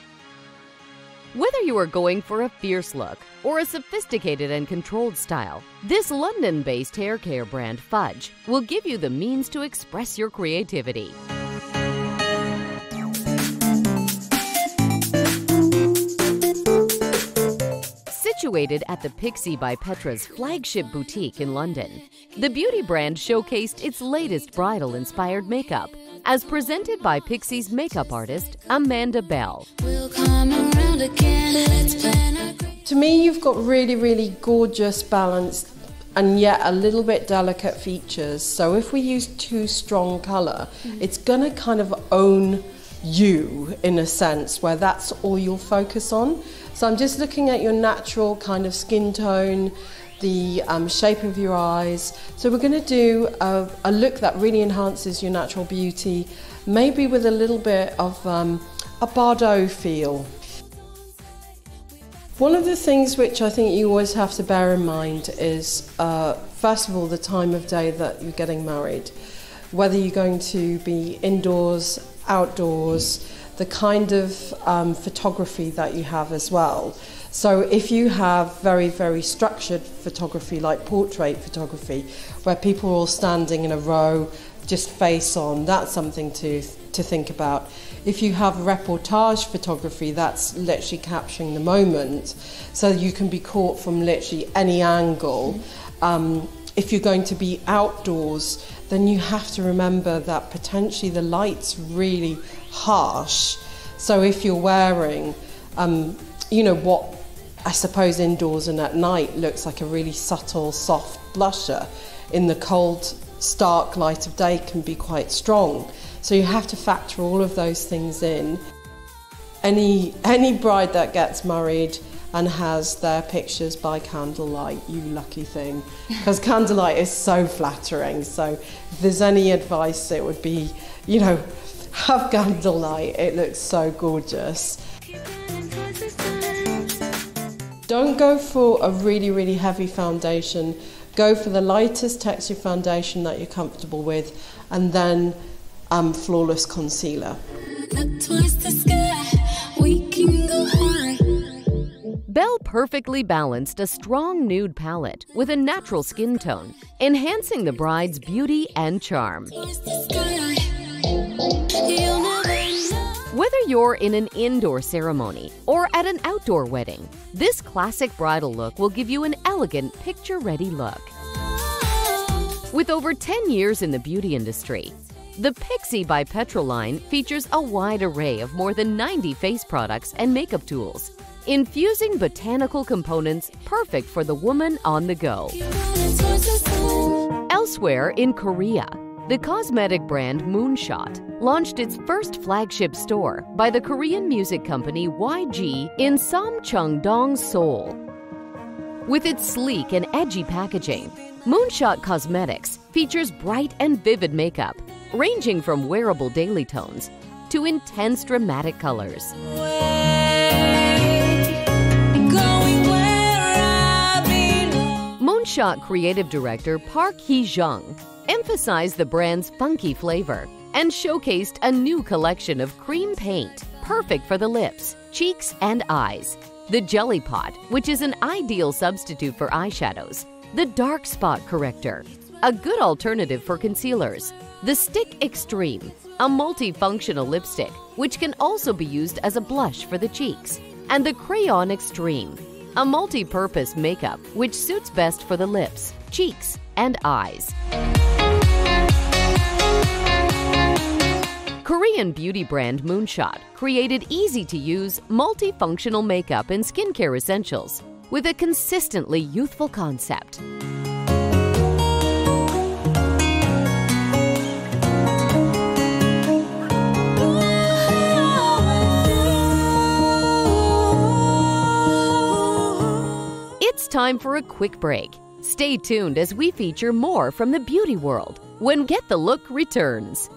Whether you are going for a fierce look or a sophisticated and controlled style, this London-based hair care brand Fudge will give you the means to express your creativity. Situated at the Pixie by Petra's flagship boutique in London, the beauty brand showcased its latest bridal-inspired makeup, as presented by Pixie's makeup artist, Amanda Bell. To me, you've got really, really gorgeous, balanced, and yet a little bit delicate features. So if we use too strong colour, it's going to kind of own you in a sense, where that's all you'll focus on. So I'm just looking at your natural kind of skin tone, the shape of your eyes. So we're going to do a look that really enhances your natural beauty, maybe with a little bit of a Bardot feel. One of the things which I think you always have to bear in mind is, first of all, the time of day that you're getting married. Whether you're going to be indoors, outdoors, the kind of photography that you have as well. So if you have very, very structured photography, like portrait photography, where people are all standing in a row, just face on, that's something to think about. If you have reportage photography, that's literally capturing the moment, so you can be caught from literally any angle. If you're going to be outdoors, then you have to remember that potentially the light's really harsh. So if you're wearing, you know, what I suppose indoors and at night looks like a really subtle, soft blusher, in the cold, stark light of day can be quite strong. So you have to factor all of those things in. Any bride that gets married and has their pictures by candlelight, you lucky thing, because candlelight is so flattering. So if there's any advice, it would be, you know, have candlelight, it looks so gorgeous. Don't go for a really, really heavy foundation. Go for the lightest texture foundation that you're comfortable with, and then flawless concealer. Belle perfectly balanced a strong nude palette with a natural skin tone, enhancing the bride's beauty and charm. Whether you're in an indoor ceremony or at an outdoor wedding, this classic bridal look will give you an elegant, picture-ready look. With over 10 years in the beauty industry, the Pixie by Petra line features a wide array of more than 90 face products and makeup tools, infusing botanical components perfect for the woman on the go. Elsewhere in Korea, the cosmetic brand Moonshot launched its first flagship store by the Korean music company YG in Samcheong-dong, Seoul. With its sleek and edgy packaging, Moonshot Cosmetics features bright and vivid makeup, ranging from wearable daily tones to intense dramatic colors. Moonshot creative director Park Hee-jung emphasized the brand's funky flavor and showcased a new collection of cream paint, perfect for the lips, cheeks, and eyes. The Jelly Pot, which is an ideal substitute for eyeshadows. The Dark Spot Corrector, a good alternative for concealers. The Stick Extreme, a multifunctional lipstick, which can also be used as a blush for the cheeks. And the Crayon Extreme, a multi-purpose makeup which suits best for the lips, cheeks, and eyes. Korean beauty brand Moonshot created easy-to-use, multifunctional makeup and skincare essentials with a consistently youthful concept. It's time for a quick break. Stay tuned as we feature more from the beauty world when Get the Look returns.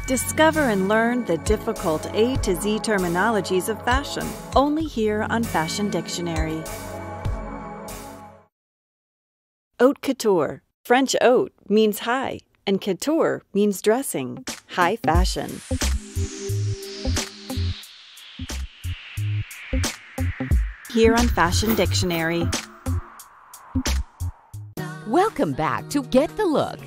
Discover and learn the difficult A to Z terminologies of fashion, only here on Fashion Dictionary. Haute couture. French haute means high, and couture means dressing, high fashion. Here on Fashion Dictionary. Welcome back to Get the Look.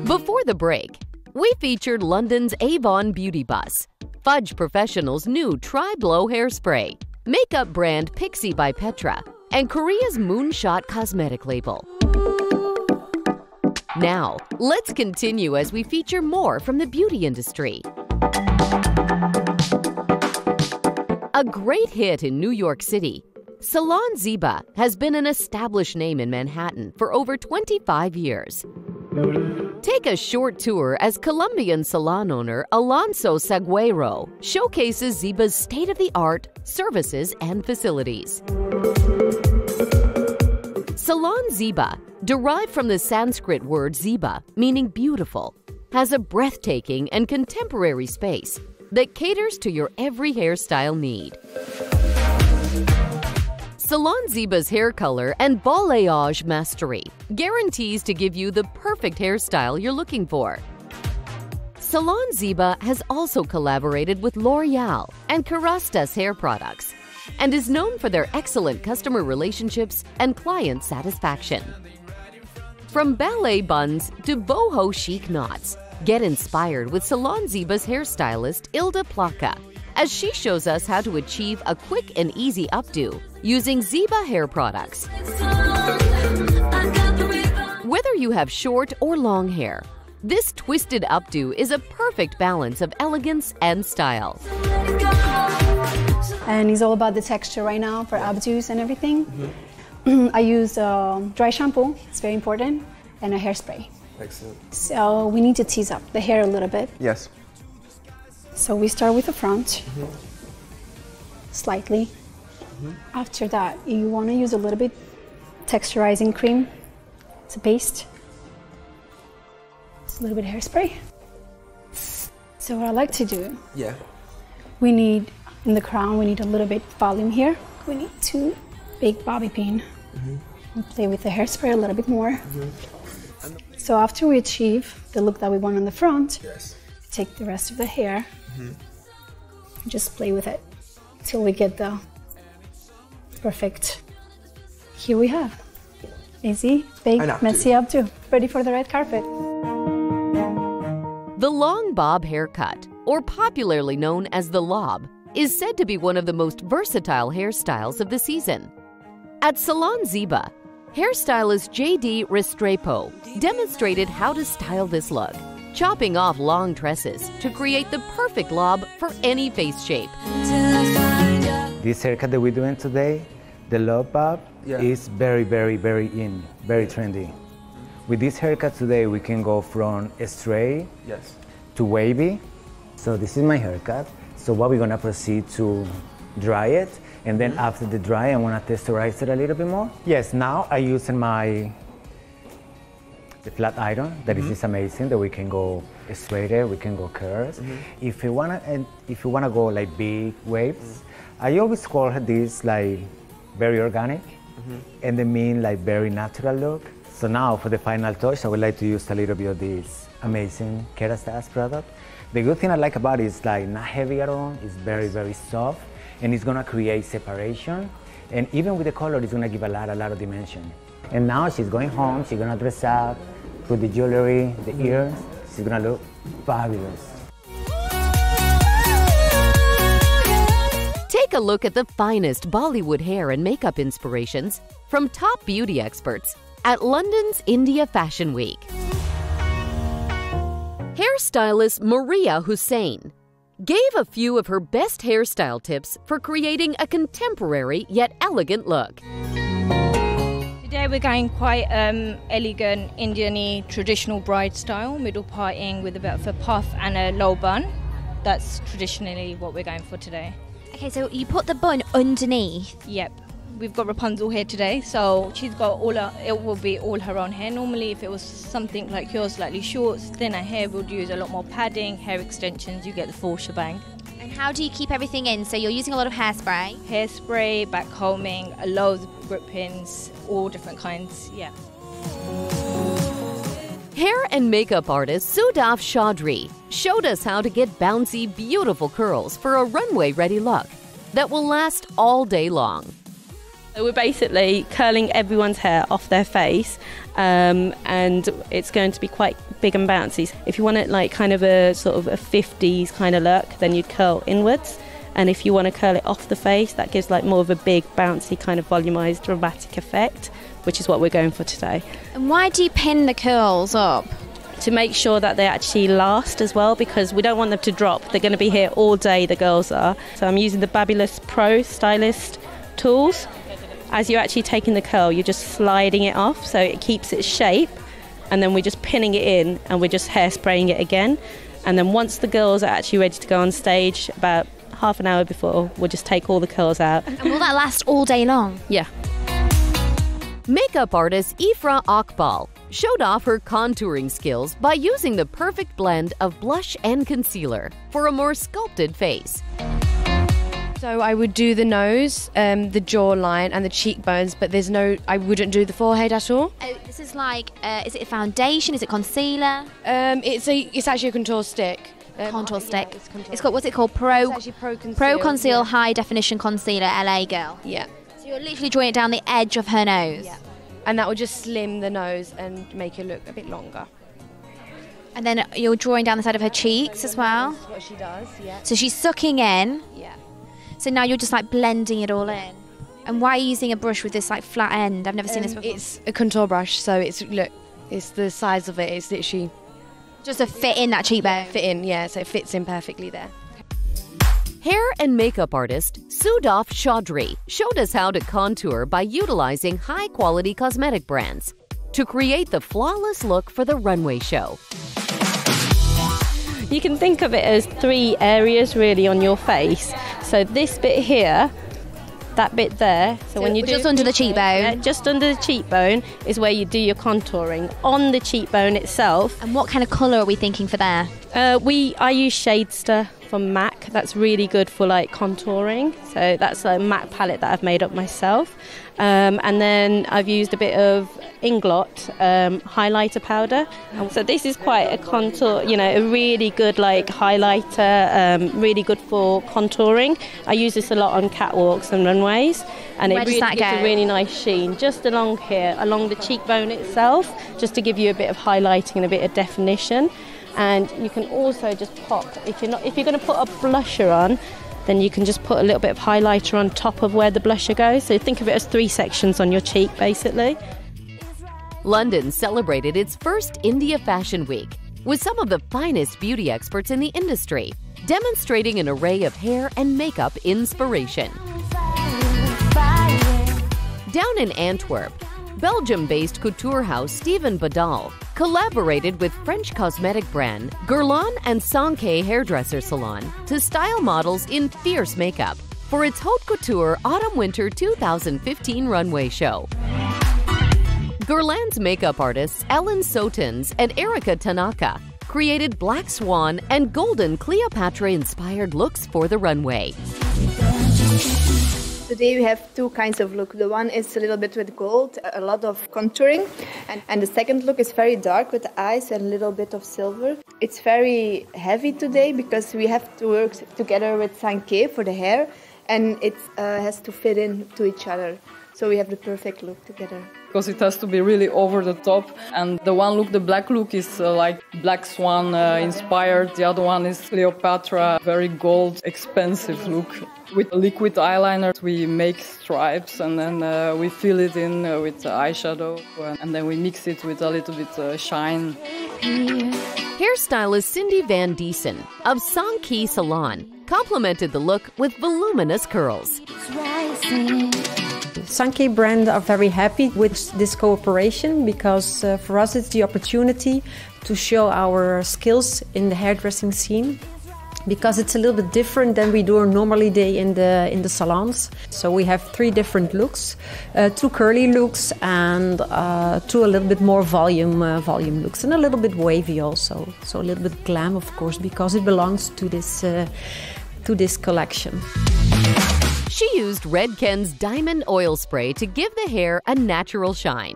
Before the break, we featured London's Avon Beauty Bus, Fudge Professional's new Tri-Blow hairspray, makeup brand Pixie by Petra, and Korea's Moonshot cosmetic label. Now, let's continue as we feature more from the beauty industry. A great hit in New York City, Salon Ziba has been an established name in Manhattan for over 25 years. Take a short tour as Colombian salon owner Alonso Saguero showcases Ziba's state-of-the-art services and facilities. Salon Ziba, derived from the Sanskrit word ziba, meaning beautiful, has a breathtaking and contemporary space that caters to your every hairstyle need. Salon Ziba's hair color and balayage mastery guarantees to give you the perfect hairstyle you're looking for. Salon Ziba has also collaborated with L'Oreal and Kerastase hair products and is known for their excellent customer relationships and client satisfaction. From ballet buns to boho chic knots, get inspired with Salon Ziba's hairstylist Ilda Plaka as she shows us how to achieve a quick and easy updo using Ziba hair products. Whether you have short or long hair, this twisted updo is a perfect balance of elegance and style. And it's all about the texture right now for updos and everything. I use dry shampoo, it's very important, and a hairspray. Excellent. So we need to tease up the hair a little bit. Yes. So we start with the front, slightly. After that, you want to use a little bit texturizing cream. It's a paste. It's a little bit of hairspray. So what I like to do, we need, in the crown, we need a little bit volume here. We need 2 big bobby pin. And play with the hairspray a little bit more. So after we achieve the look that we want on the front, take the rest of the hair, and just play with it till we get the Perfect. Here we have easy, big, messy updo, ready for the red carpet. The long bob haircut, or popularly known as the lob, is said to be one of the most versatile hairstyles of the season. At Salon Ziba, hairstylist J.D. Restrepo demonstrated how to style this look, chopping off long tresses to create the perfect lob for any face shape. This haircut that we're doing today, the lob bob, is very, very, very in, very trendy. With this haircut today, we can go from straight to wavy. So this is my haircut. So what we're gonna proceed to dry it, and then after the dry, I wanna texturize it a little bit more. Yes, now I'm using the flat iron. That is just amazing. That we can go straighter, we can go curves. If you wanna go like big waves, I always call this like very organic, and they mean like very natural look. So now for the final touch, I would like to use a little bit of this amazing Kerastase product. The good thing I like about it is like not heavy at all, it's very, very soft, and it's gonna create separation. And even with the color, it's gonna give a lot of dimension. And now she's going home, she's gonna dress up, put the jewelry, the ears, she's gonna look fabulous. Take a look at the finest Bollywood hair and makeup inspirations from top beauty experts at London's India Fashion Week. Hairstylist Maria Hussain gave a few of her best hairstyle tips for creating a contemporary yet elegant look. Today we're going quite elegant, Indian-y, traditional bride style, middle parting with a bit of a puff and a low bun. That's traditionally what we're going for today. Okay, so you put the bun underneath? Yep. We've got Rapunzel here today, so she's got it will be all her own hair. Normally if it was something like yours, slightly short, thinner hair, we'd use a lot more padding, hair extensions, you get the full shebang. And how do you keep everything in? So you're using a lot of hairspray? Hairspray, back combing, loads of grip pins, all different kinds, yeah. Hair and makeup artist Sudaf Chaudhry showed us how to get bouncy, beautiful curls for a runway-ready look that will last all day long. So we're basically curling everyone's hair off their face, and it's going to be quite big and bouncy. If you want it like kind of a sort of a 50s kind of look, then you'd curl inwards. And if you want to curl it off the face, that gives like more of a big, bouncy kind of volumized, dramatic effect, which is what we're going for today. And why do you pin the curls up? To make sure that they actually last as well, because we don't want them to drop. They're going to be here all day, the girls are. So I'm using the Babulous Pro Stylist tools. As you're actually taking the curl, you're just sliding it off so it keeps its shape, and then we're just pinning it in and we're just hairspraying it again. And then once the girls are actually ready to go on stage, about half an hour before, we'll just take all the curls out. And will that last all day long? Yeah. Makeup artist Ifra Akbal showed off her contouring skills by using the perfect blend of blush and concealer for a more sculpted face. So I would do the nose, the jawline and the cheekbones, but I wouldn't do the forehead at all. Oh, this is like, is it a foundation? Is it concealer? It's actually a contour stick. Contour stick. Yeah, it's got, what's it called? Pro Conceal yeah. High Definition Concealer, LA Girl. Yeah. So you're literally drawing it down the edge of her nose. Yeah. And that would just slim the nose and make it look a bit longer. And then you're drawing down the side of her cheeks as well. That's what she does, yeah. So she's sucking in. Yeah. So now you're just like blending it all in. And why are you using a brush with this like flat end? I've never seen this before. It's a contour brush, so it's the size of it. It's literally just to fit in that cheekbone. Fit in, yeah. So it fits in perfectly there. Hair and makeup artist Sudaf Chaudhry showed us how to contour by utilizing high-quality cosmetic brands to create the flawless look for the runway show. You can think of it as 3 areas really on your face. So this bit here, that bit there. So when you do just under the cheekbone. Yeah, just under the cheekbone is where you do your contouring on the cheekbone itself. And what kind of colour are we thinking for there? I use Shadester from MAC. That's really good for like contouring. So that's a MAC palette that I've made up myself. And then I've used a bit of Inglot highlighter powder. So this is quite a contour, a really good like highlighter, really good for contouring. I use this a lot on catwalks and runways, and Where it does really that gives go? a really nice sheen just along here, along the cheekbone itself, just to give you a bit of highlighting and a bit of definition. And you can also just pop, if you're going to put a blusher on, then you can just put a little bit of highlighter on top of where the blusher goes. So think of it as 3 sections on your cheek, basically. London celebrated its first India Fashion Week with some of the finest beauty experts in the industry, demonstrating an array of hair and makeup inspiration. Down in Antwerp, Belgium-based couture house Steven Badal collaborated with French cosmetic brand Guerlain and Sanke hairdresser salon to style models in fierce makeup for its haute couture autumn-winter 2015 runway show. Guerlain's makeup artists Ellen Sotens and Erika Tanaka created Black Swan and Golden Cleopatra-inspired looks for the runway. Today we have 2 kinds of look. The one is a little bit with gold, a lot of contouring. And the second look is very dark with the eyes and a little bit of silver. It's very heavy today because we have to work together with Sanke for the hair. And it has to fit into each other. So we have the perfect look together. Because it has to be really over the top. And the one look, the black look, is like Black Swan inspired. The other one is Cleopatra, very gold, expensive look. With liquid eyeliner, we make stripes and then we fill it in with eyeshadow. And then we mix it with a little bit shine. Hairstylist Cindy Van Diesen of Sanke Salon complemented the look with voluminous curls. Sanke brand are very happy with this cooperation because for us it's the opportunity to show our skills in the hairdressing scene, because it's a little bit different than we do normally in the salons. So we have 3 different looks, 2 curly looks and 2 a little bit more volume looks, and a little bit wavy also. So a little bit glam, of course, because it belongs to this collection. She used Red Ken's diamond oil spray to give the hair a natural shine.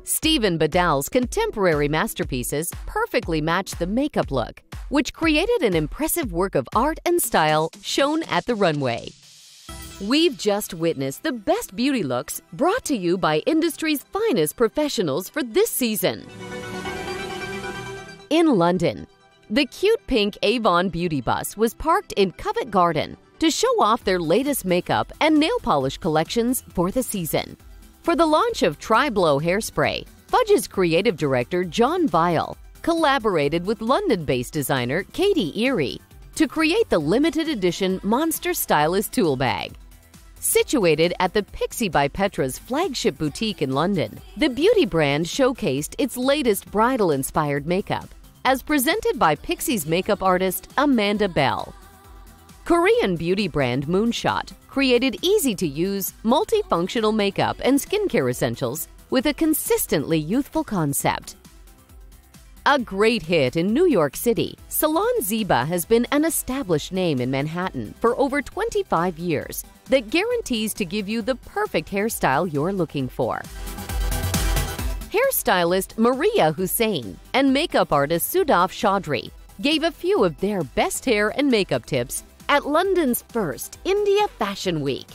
Steven Badal's contemporary masterpieces perfectly match the makeup look, which created an impressive work of art and style shown at the runway. We've just witnessed the best beauty looks brought to you by industry's finest professionals for this season. In London, the cute pink Avon beauty bus was parked in Covent Garden to show off their latest makeup and nail polish collections for the season. For the launch of Tri-Blow hairspray, Fudge's creative director John Vile collaborated with London-based designer Katie Erie to create the limited edition Monster Stylist tool bag. Situated at the Pixie by Petra's flagship boutique in London, the beauty brand showcased its latest bridal-inspired makeup, as presented by Pixie's makeup artist Amanda Bell. Korean beauty brand Moonshot created easy-to-use, multifunctional makeup and skincare essentials with a consistently youthful concept. A great hit in New York City, Salon Ziba has been an established name in Manhattan for over 25 years that guarantees to give you the perfect hairstyle you're looking for. Hairstylist Maria Hussein and makeup artist Sudaf Chaudhry gave a few of their best hair and makeup tips at London's first India Fashion Week.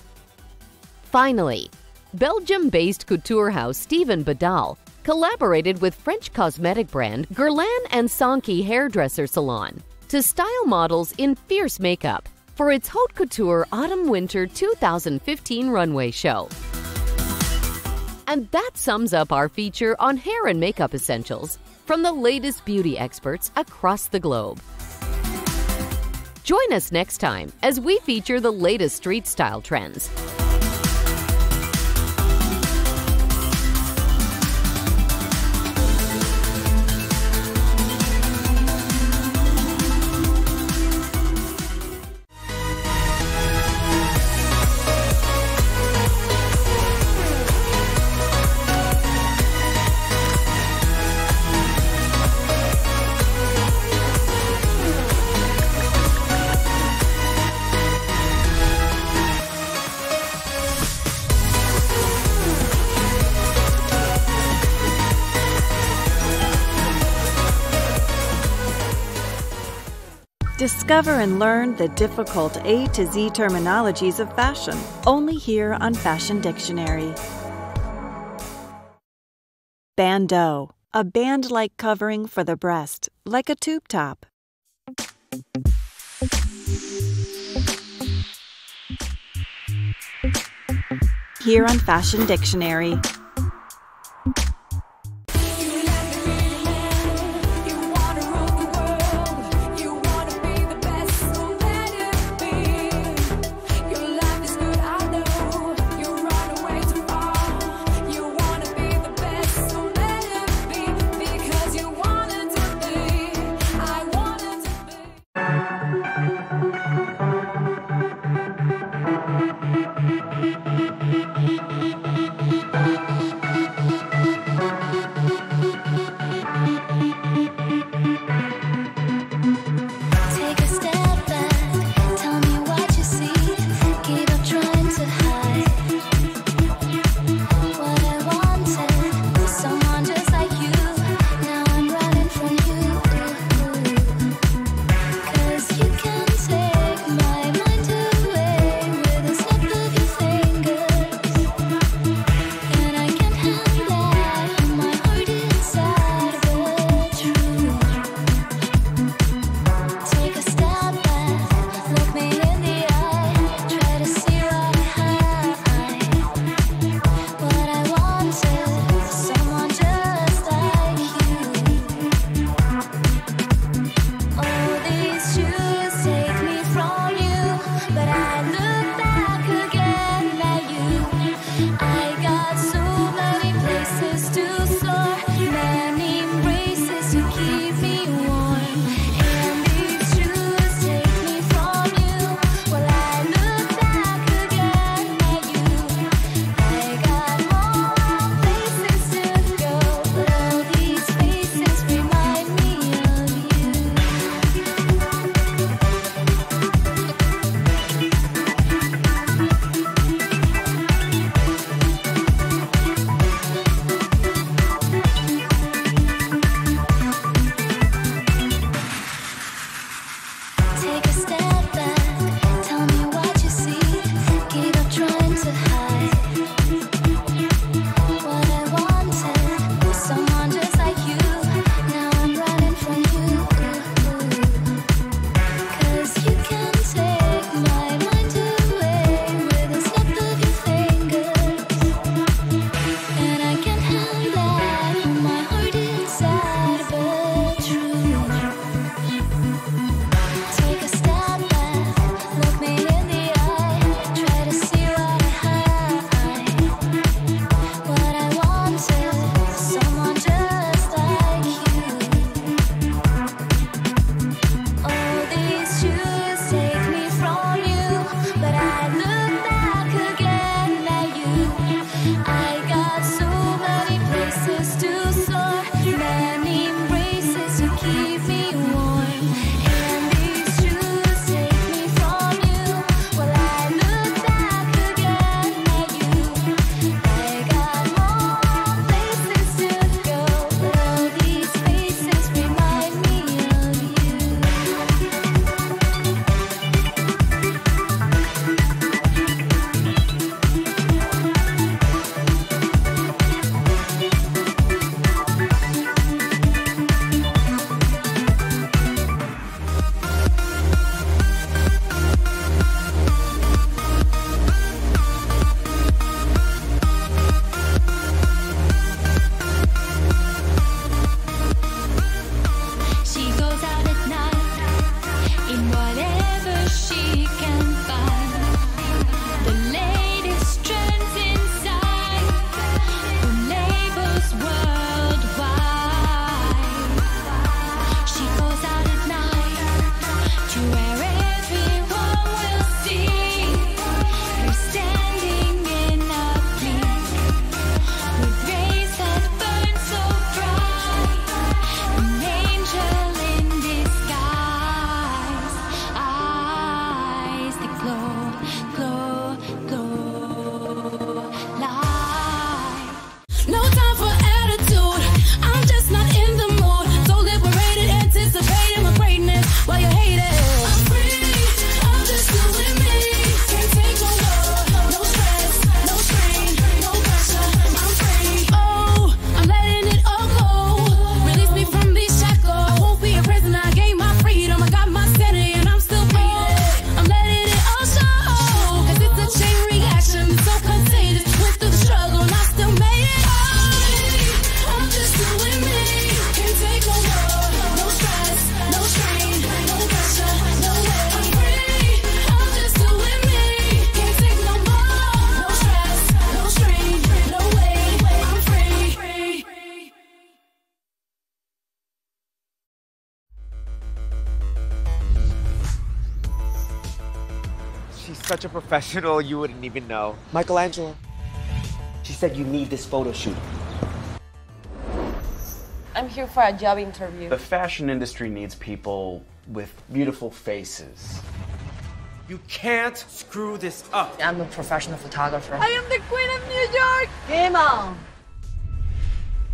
Finally, Belgium-based couture house Steven Badal collaborated with French cosmetic brand Guerlain and Sanke hairdresser salon to style models in fierce makeup for its haute couture autumn-winter 2015 runway show. And that sums up our feature on hair and makeup essentials from the latest beauty experts across the globe. Join us next time as we feature the latest street style trends. Discover and learn the difficult A to Z terminologies of fashion, only here on Fashion Dictionary. Bandeau, a band-like covering for the breast, like a tube top. Here on Fashion Dictionary. such a professional, you wouldn't even know. Michelangelo. She said you need this photo shoot. I'm here for a job interview. The fashion industry needs people with beautiful faces. You can't screw this up. I'm a professional photographer. I am the Queen of New York! Game on!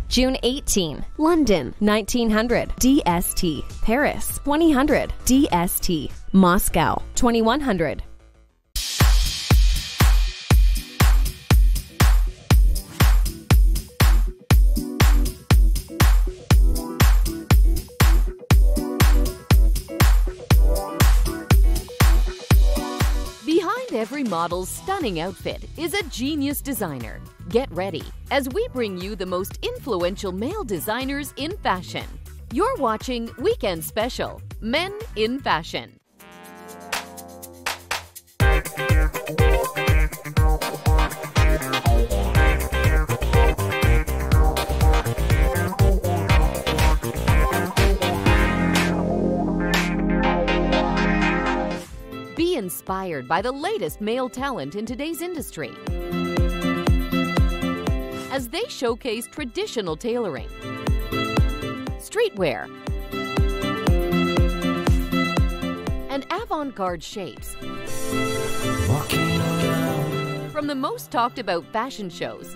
June 18, London, 1900, DST. Paris, 2000, DST. Moscow, 2100. Behind every model's stunning outfit is a genius designer. Get ready as we bring you the most influential male designers in fashion. You're watching Weekend Special, Men in Fashion. Be inspired by the latest male talent in today's industry as they showcase traditional tailoring, streetwear, and avant-garde shapes. From the most talked about fashion shows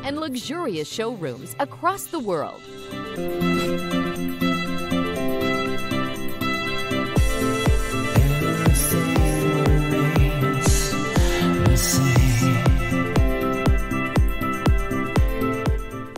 and luxurious showrooms across the world.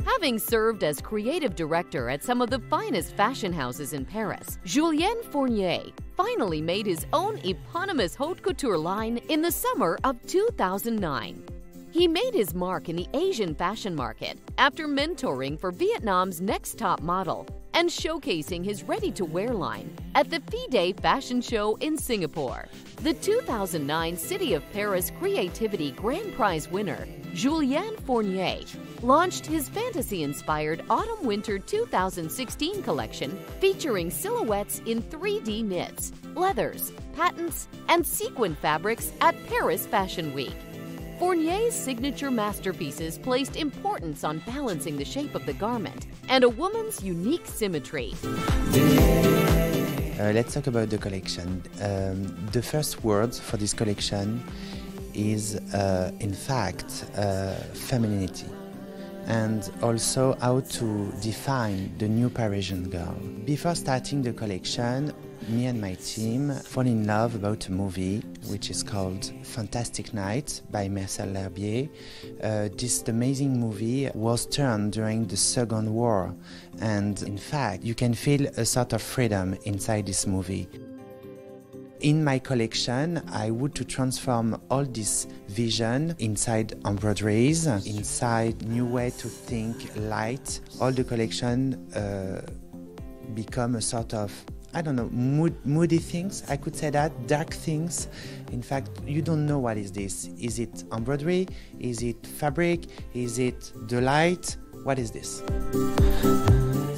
Having served as creative director at some of the finest fashion houses in Paris, Julien Fournier finally made his own eponymous haute couture line in the summer of 2009. He made his mark in the Asian fashion market after mentoring for Vietnam's next top model and showcasing his ready-to-wear line at the FIDE Fashion Show in Singapore. The 2009 City of Paris Creativity Grand Prize winner, Julien Fournier, launched his fantasy-inspired Autumn-Winter 2016 collection featuring silhouettes in 3D knits, leathers, patents, and sequin fabrics at Paris Fashion Week. Fournier's signature masterpieces placed importance on balancing the shape of the garment and a woman's unique symmetry. Let's talk about the collection. The first word for this collection is, in fact, femininity, and also how to define the new Parisian girl. Before starting the collection, me and my team fall in love about a movie which is called Fantastic Night by Marcel L'Herbier. This amazing movie was turned during the Second War, and in fact you can feel a sort of freedom inside this movie. In my collection, I want to transform all this vision inside embroideries, inside new way to think, light. All the collection become a sort of, I don't know, moody things, I could say that, dark things. In fact, you don't know what is this. Is it embroidery? Is it fabric? Is it the light? What is this?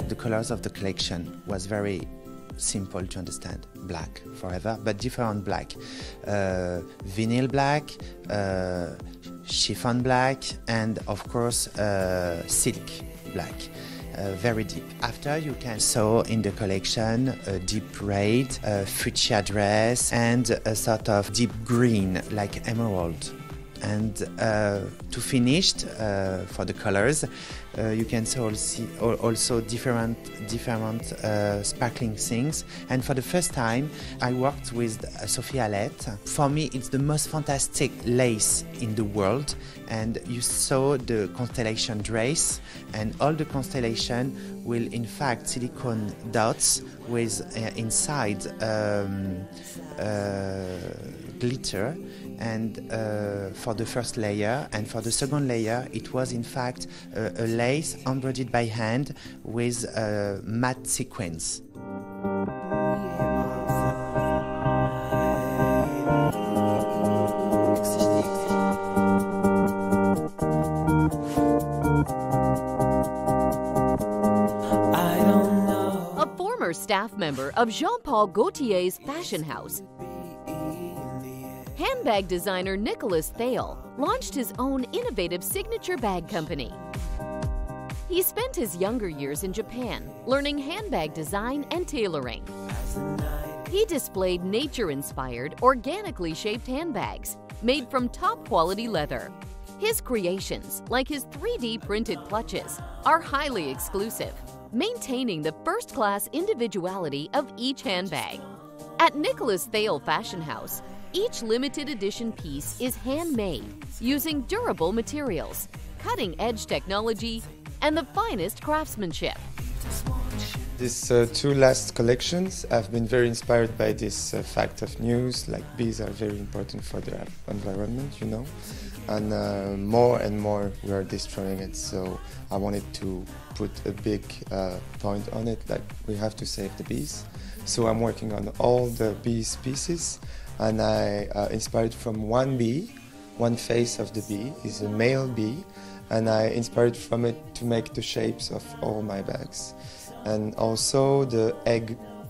The colors of the collection was very simple to understand. Black forever, but different black. Vinyl black, chiffon black, and of course silk black. Very deep. After you can sew in the collection a deep red, a fuchsia dress, and a sort of deep green like emerald. And to finish, for the colors, you can also different sparkling things. And for the first time, I worked with Sophie Alette. For me, it's the most fantastic lace in the world. And you saw the constellation dress, and all the constellation will, in fact, silicone dots with inside glitter. And for the first layer, and for the second layer, it was in fact a lace embroidered by hand with matte sequins. staff member of Jean-Paul Gaultier's fashion house. Handbag designer Nicholas Thale launched his own innovative signature bag company. He spent his younger years in Japan learning handbag design and tailoring. He displayed nature-inspired, organically shaped handbags made from top-quality leather. His creations, like his 3D printed clutches, are highly exclusive, maintaining the first-class individuality of each handbag. At Nicholas Thale Fashion House, each limited edition piece is handmade using durable materials, cutting-edge technology, and the finest craftsmanship. These two last collections have been very inspired by this fact of news, like bees are very important for the environment, you know, and more and more we are destroying it, so I wanted to put a big point on it, like we have to save the bees. So I'm working on all the bee species, and I inspired from one bee, one face of the bee is a male bee, and I inspired from it to make the shapes of all my bags. And also the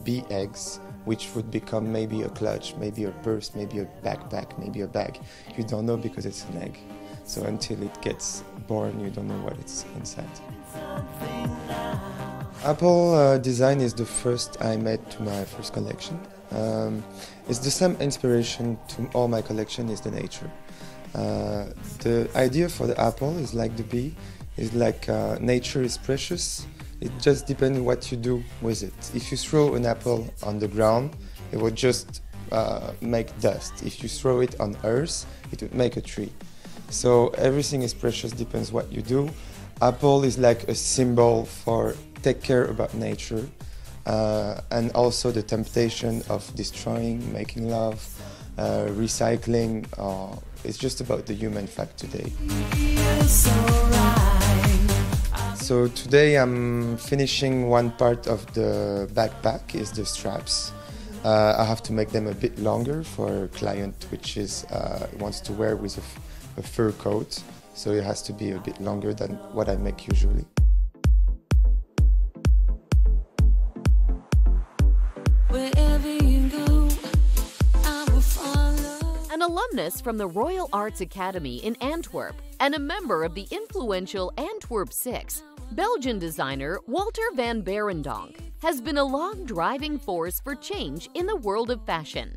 bee eggs, which would become maybe a clutch, maybe a purse, maybe a backpack, maybe a bag. You don't know because it's an egg. So until it gets born, you don't know what it's inside. Apple design is the first I made to my first collection. It's the same inspiration to all my collection is the nature. The idea for the apple is like the bee, is like nature is precious. It just depends what you do with it. If you throw an apple on the ground, it will just make dust. If you throw it on earth, it would make a tree. So everything is precious, depends what you do. Apple is like a symbol for take care about nature, and also the temptation of destroying, making love, recycling. It's just about the human fact today. So today I'm finishing one part of the backpack, is the straps. I have to make them a bit longer for a client which is wants to wear with a fur coat, so it has to be a bit longer than what I make usually. An alumnus from the Royal Arts Academy in Antwerp and a member of the influential Antwerp Six, Belgian designer Walter van Barendonk has been a long driving force for change in the world of fashion.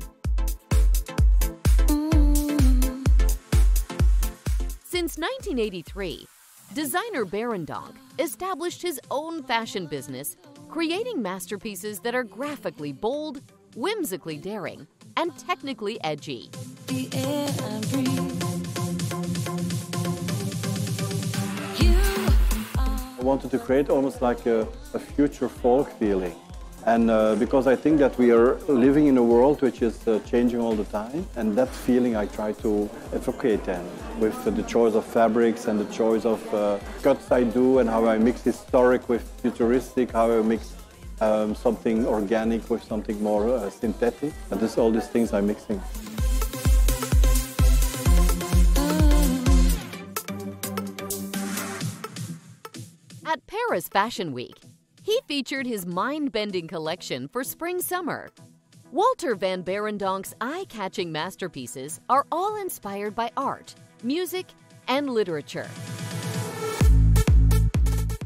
Since 1983, designer Barendonk established his own fashion business, creating masterpieces that are graphically bold, whimsically daring, and technically edgy. I wanted to create almost like a future folk feeling. And because I think that we are living in a world which is changing all the time, and that feeling I try to evoke then with the choice of fabrics and the choice of cuts I do, and how I mix historic with futuristic, how I mix something organic with something more synthetic. And all these things I'm mixing. At Paris Fashion Week, he featured his mind-bending collection for spring-summer. Walter van Barendonk's eye-catching masterpieces are all inspired by art, music, and literature.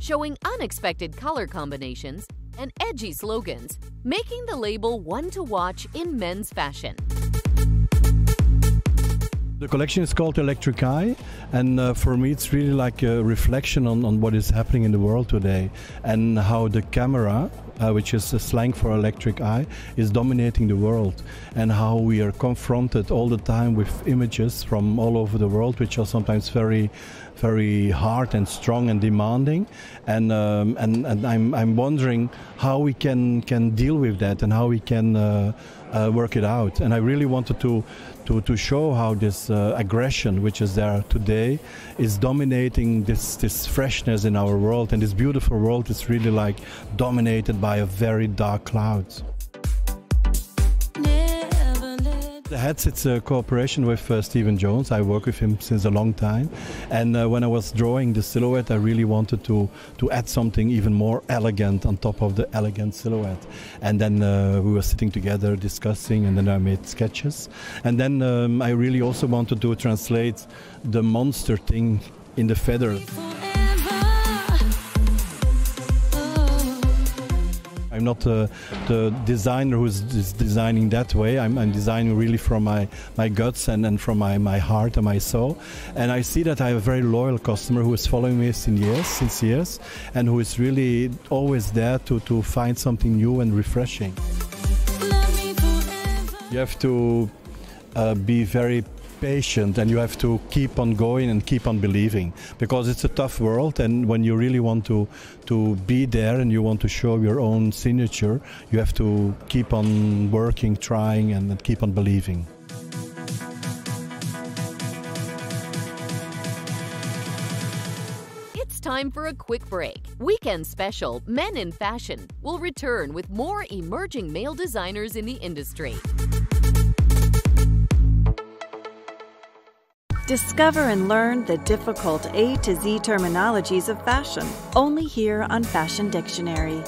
Showing unexpected color combinations and edgy slogans, making the label one to watch in men's fashion. The collection is called Electric Eye, and for me it's really like a reflection on what is happening in the world today, and how the camera, which is a slang for electric eye, is dominating the world, and how we are confronted all the time with images from all over the world, which are sometimes very, very hard and strong and demanding, and I'm wondering how we can deal with that and how we can work it out. And I really wanted to show how this aggression which is there today is dominating this freshness in our world, and this beautiful world is really like dominated by a very dark cloud. The hats, it's a cooperation with Stephen Jones. I work with him since a long time. And when I was drawing the silhouette, I really wanted to add something even more elegant on top of the elegant silhouette. And then we were sitting together discussing, and then I made sketches. And then I really also wanted to translate the monster thing in the feather. I'm not the designer who's designing that way. I'm designing really from my guts and from my heart and my soul. And I see that I have a very loyal customer who is following me since years, and who is really always there to find something new and refreshing. You have to be very patient, and you have to keep on going and keep on believing, because it's a tough world, and when you really want to be there and you want to show your own signature, you have to keep on working, trying, and keep on believing. It's time for a quick break. Weekend special Men in Fashion will return with more emerging male designers in the industry. Discover and learn the difficult A to Z terminologies of fashion, only here on Fashion Dictionary.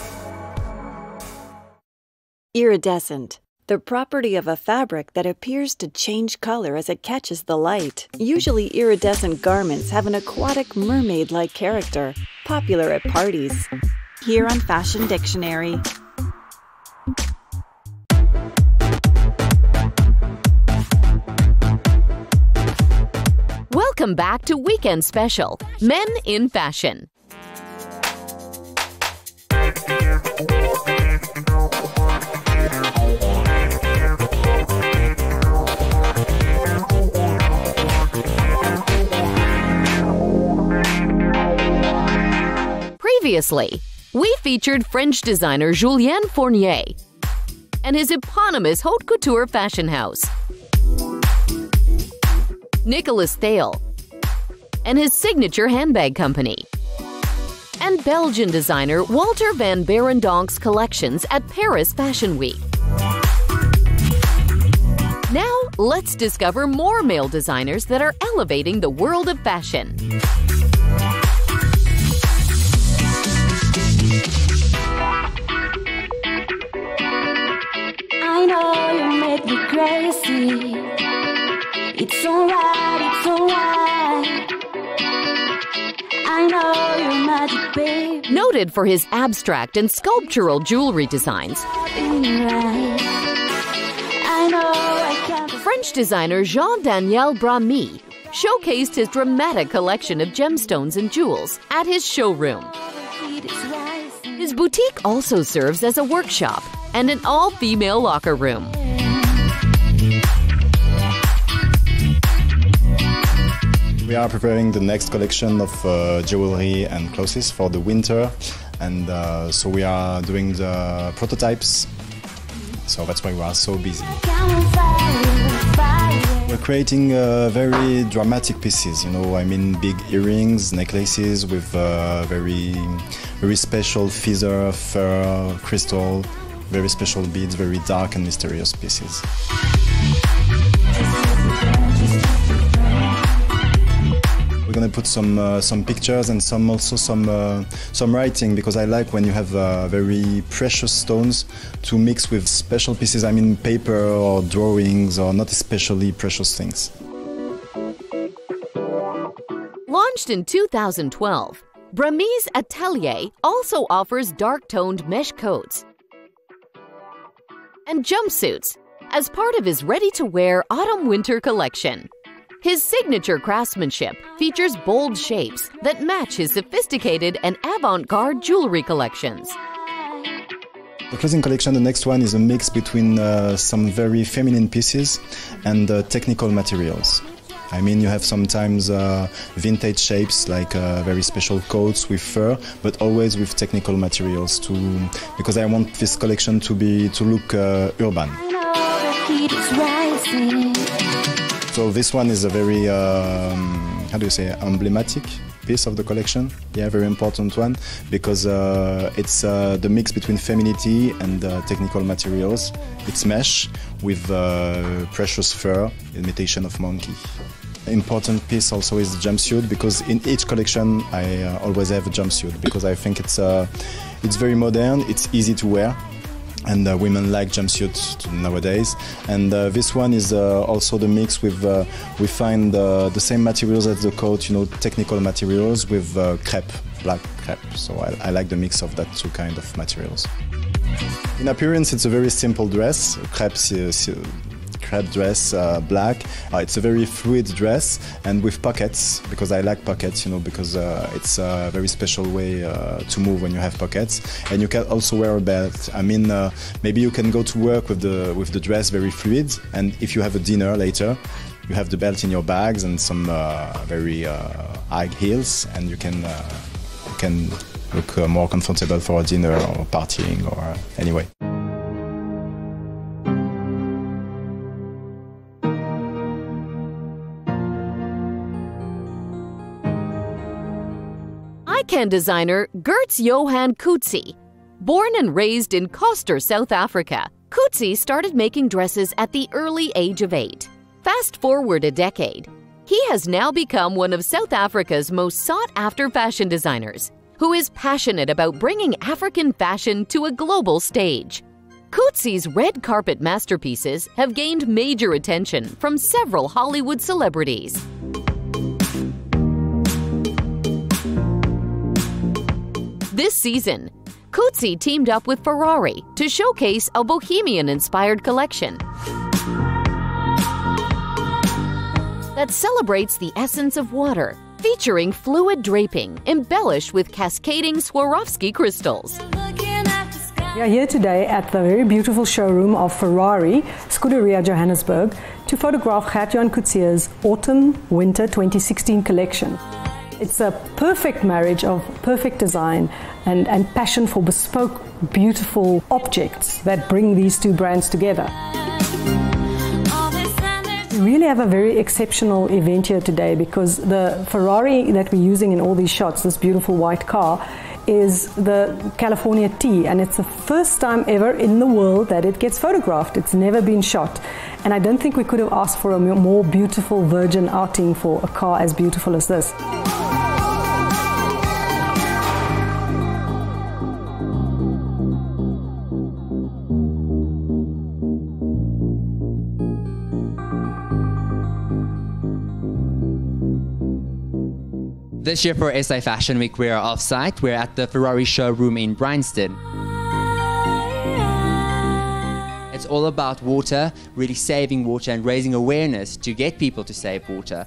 Iridescent. The property of a fabric that appears to change color as it catches the light. Usually iridescent garments have an aquatic mermaid-like character, popular at parties. Here on Fashion Dictionary. Welcome back to Weekend Special, Men in Fashion. Previously, we featured French designer Julien Fournier and his eponymous haute couture fashion house, Nicolas Thale and his signature handbag company, and Belgian designer Walter van Berendonk's collections at Paris Fashion Week. Now, let's discover more male designers that are elevating the world of fashion. I know you make me crazy. It's alright, it's alright. I know you're magic, babe. Noted for his abstract and sculptural jewelry designs, French designer Jean-Daniel Bramy showcased his dramatic collection of gemstones and jewels at his showroom. His boutique also serves as a workshop and an all-female locker room. We are preparing the next collection of jewelry and clothes for the winter, and so we are doing the prototypes, so that's why we are so busy. We're creating very dramatic pieces, you know, I mean big earrings, necklaces with very special feather, fur, crystal, very special beads, very dark and mysterious pieces. We're gonna put some pictures and also some writing, because I like when you have very precious stones to mix with special pieces. I mean paper or drawings or not especially precious things. Launched in 2012, Bramy's Atelier also offers dark-toned mesh coats and jumpsuits as part of his ready-to-wear autumn-winter collection. His signature craftsmanship features bold shapes that match his sophisticated and avant-garde jewelry collections. The clothing collection, the next one, is a mix between some very feminine pieces and technical materials. I mean, you have sometimes vintage shapes like very special coats with fur, but always with technical materials because I want this collection to look urban. So this one is a very, how do you say, emblematic piece of the collection. Yeah, very important one, because it's the mix between femininity and technical materials. It's mesh with precious fur, imitation of monkey. Important piece also is the jumpsuit, because in each collection I always have a jumpsuit, because I think it's very modern, it's easy to wear, and women like jumpsuits nowadays. And this one is also the mix with, we find the same materials as the coat, you know, technical materials with crepe, black crepe. So I like the mix of that two kind of materials. In appearance, it's a very simple dress, crepe dress, black. It's a very fluid dress and with pockets, because I like pockets, you know, because it's a very special way to move when you have pockets. And you can also wear a belt. I mean, maybe you can go to work with the dress very fluid, and if you have a dinner later, you have the belt in your bags and some very high heels, and you can look more comfortable for a dinner or partying or anyway. Icon designer Gertz Johan Coetzee. Born and raised in Koster, South Africa, Coetzee started making dresses at the early age of 8. Fast forward a decade, he has now become one of South Africa's most sought-after fashion designers, who is passionate about bringing African fashion to a global stage. Coetzee's red carpet masterpieces have gained major attention from several Hollywood celebrities. This season, Coetzee teamed up with Ferrari to showcase a bohemian-inspired collection that celebrates the essence of water, featuring fluid draping embellished with cascading Swarovski crystals. We are here today at the very beautiful showroom of Ferrari, Scuderia Johannesburg, to photograph Gert-Jan Coetzee's Autumn-Winter 2016 collection. It's a perfect marriage of perfect design and passion for bespoke, beautiful objects that bring these two brands together. We really have a very exceptional event here today, because the Ferrari that we're using in all these shots, this beautiful white car, is the California T, and it's the first time ever in the world that it gets photographed. It's never been shot, and I don't think we could have asked for a more beautiful virgin outing for a car as beautiful as this. This year for SA Fashion Week, we are off-site. We're at the Ferrari showroom in Bryanston. It's all about water, really saving water and raising awareness to get people to save water.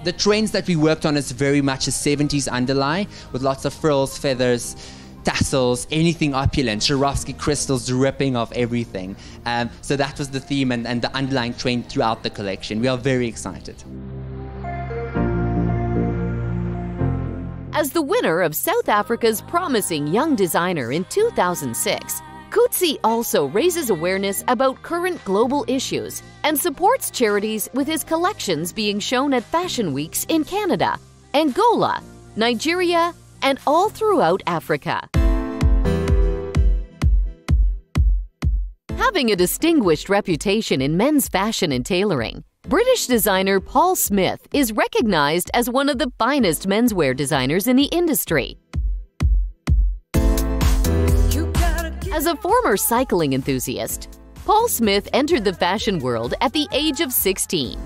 The trends that we worked on is very much a 70s underlie, with lots of frills, feathers, tassels, anything opulent, Swarovski crystals dripping off everything. So that was the theme and the underlying trend throughout the collection. We are very excited. As the winner of South Africa's Promising Young Designer in 2006, Coetzee also raises awareness about current global issues and supports charities with his collections being shown at Fashion Weeks in Canada, Angola, Nigeria, and all throughout Africa. Having a distinguished reputation in men's fashion and tailoring, British designer Paul Smith is recognized as one of the finest menswear designers in the industry. As a former cycling enthusiast, Paul Smith entered the fashion world at the age of 16.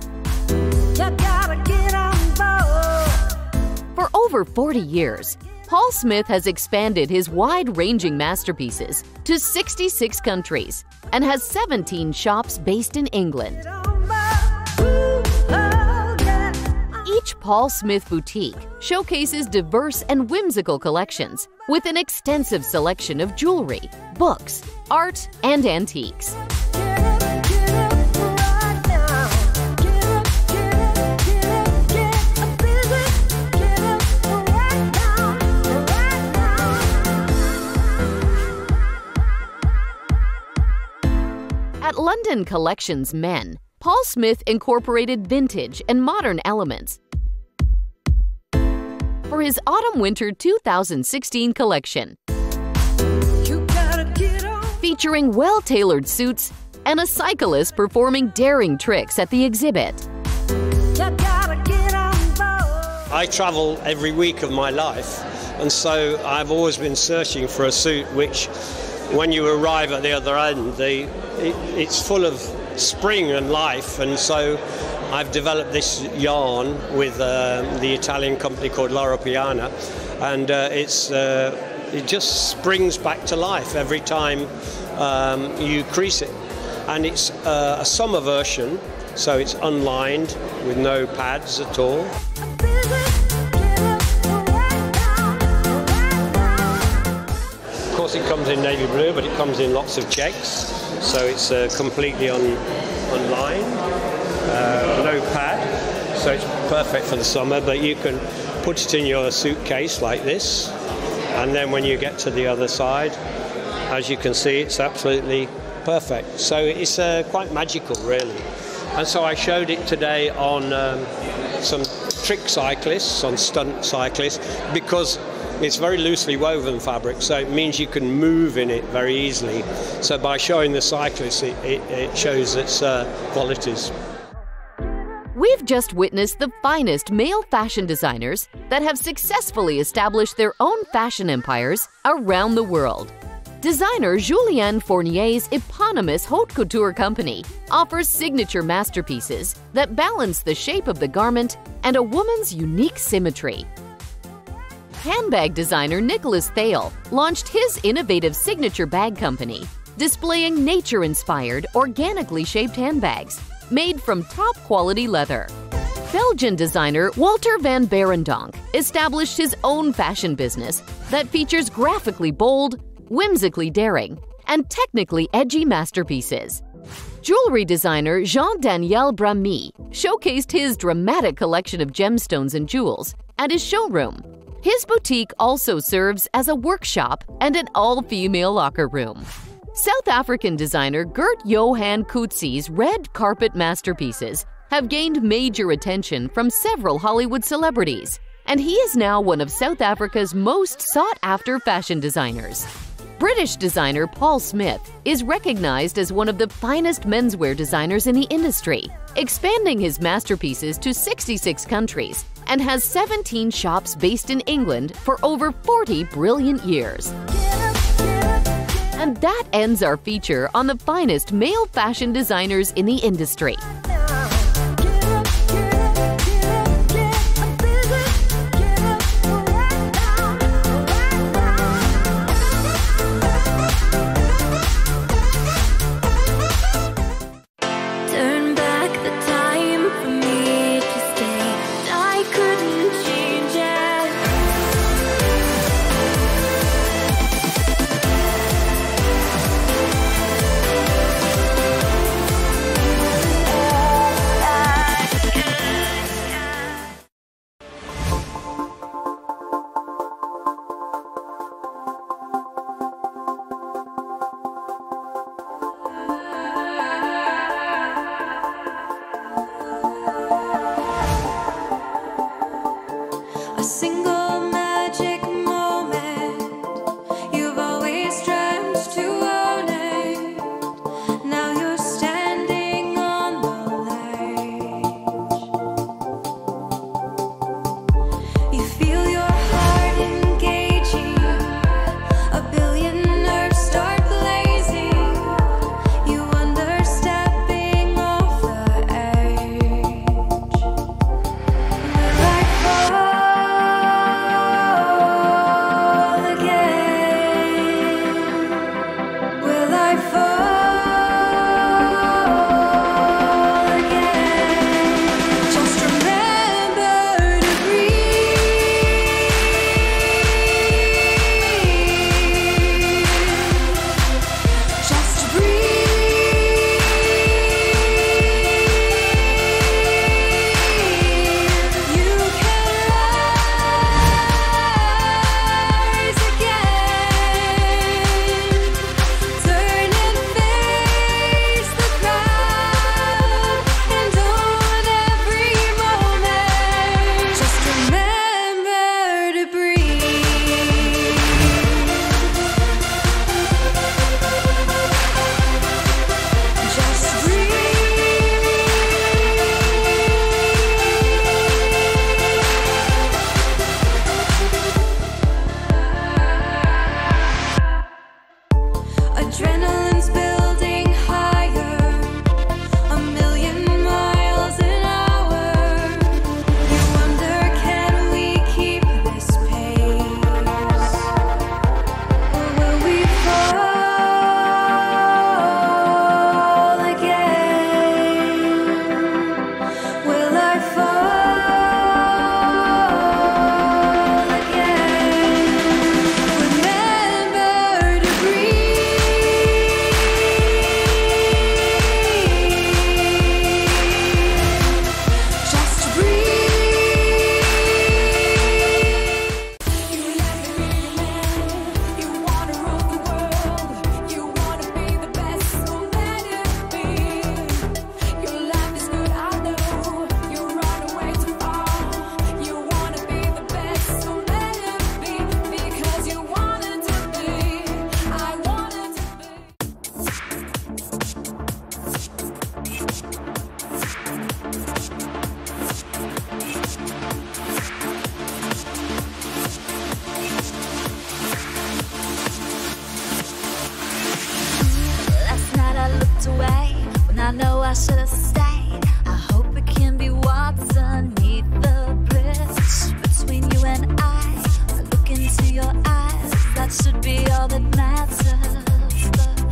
For over 40 years, Paul Smith has expanded his wide-ranging masterpieces to 66 countries and has 17 shops based in England. Each Paul Smith boutique showcases diverse and whimsical collections with an extensive selection of jewelry, books, art, and antiques. At London Collections Men, Paul Smith incorporated vintage and modern elements for his Autumn-Winter 2016 collection, featuring well-tailored suits and a cyclist performing daring tricks at the exhibit. I travel every week of my life, and so I've always been searching for a suit which, when you arrive at the other end, it's full of spring and life, and so I've developed this yarn with the Italian company called Loro Piana, and it just springs back to life every time you crease it. And it's a summer version, so it's unlined with no pads at all. Of course it comes in navy blue, but it comes in lots of checks, so it's completely unlined, no pad, so it's perfect for the summer, but you can put it in your suitcase like this, and then when you get to the other side, as you can see, it's absolutely perfect. So it's quite magical, really. And so I showed it today on some trick cyclists, on stunt cyclists, because it's very loosely woven fabric, so it means you can move in it very easily. So by showing the cyclists, it shows its qualities. We've just witnessed the finest male fashion designers that have successfully established their own fashion empires around the world. Designer Julien Fournier's eponymous haute couture company offers signature masterpieces that balance the shape of the garment and a woman's unique symmetry. Handbag designer Nicholas Thale launched his innovative signature bag company, displaying nature-inspired, organically shaped handbags made from top-quality leather. Belgian designer Walter van Berendonck established his own fashion business that features graphically bold, whimsically daring, and technically edgy masterpieces. Jewelry designer Jean-Daniel Bramy showcased his dramatic collection of gemstones and jewels at his showroom. His boutique also serves as a workshop and an all-female locker room. South African designer Gert Johan Coetzee's red carpet masterpieces have gained major attention from several Hollywood celebrities, and he is now one of South Africa's most sought-after fashion designers. British designer Paul Smith is recognized as one of the finest menswear designers in the industry, expanding his masterpieces to 66 countries and has 17 shops based in England for over 40 brilliant years. And that ends our feature on the finest male fashion designers in the industry. I should have stayed. I hope it can be what's underneath the bridge between you and I look into your eyes. That should be all that matters. But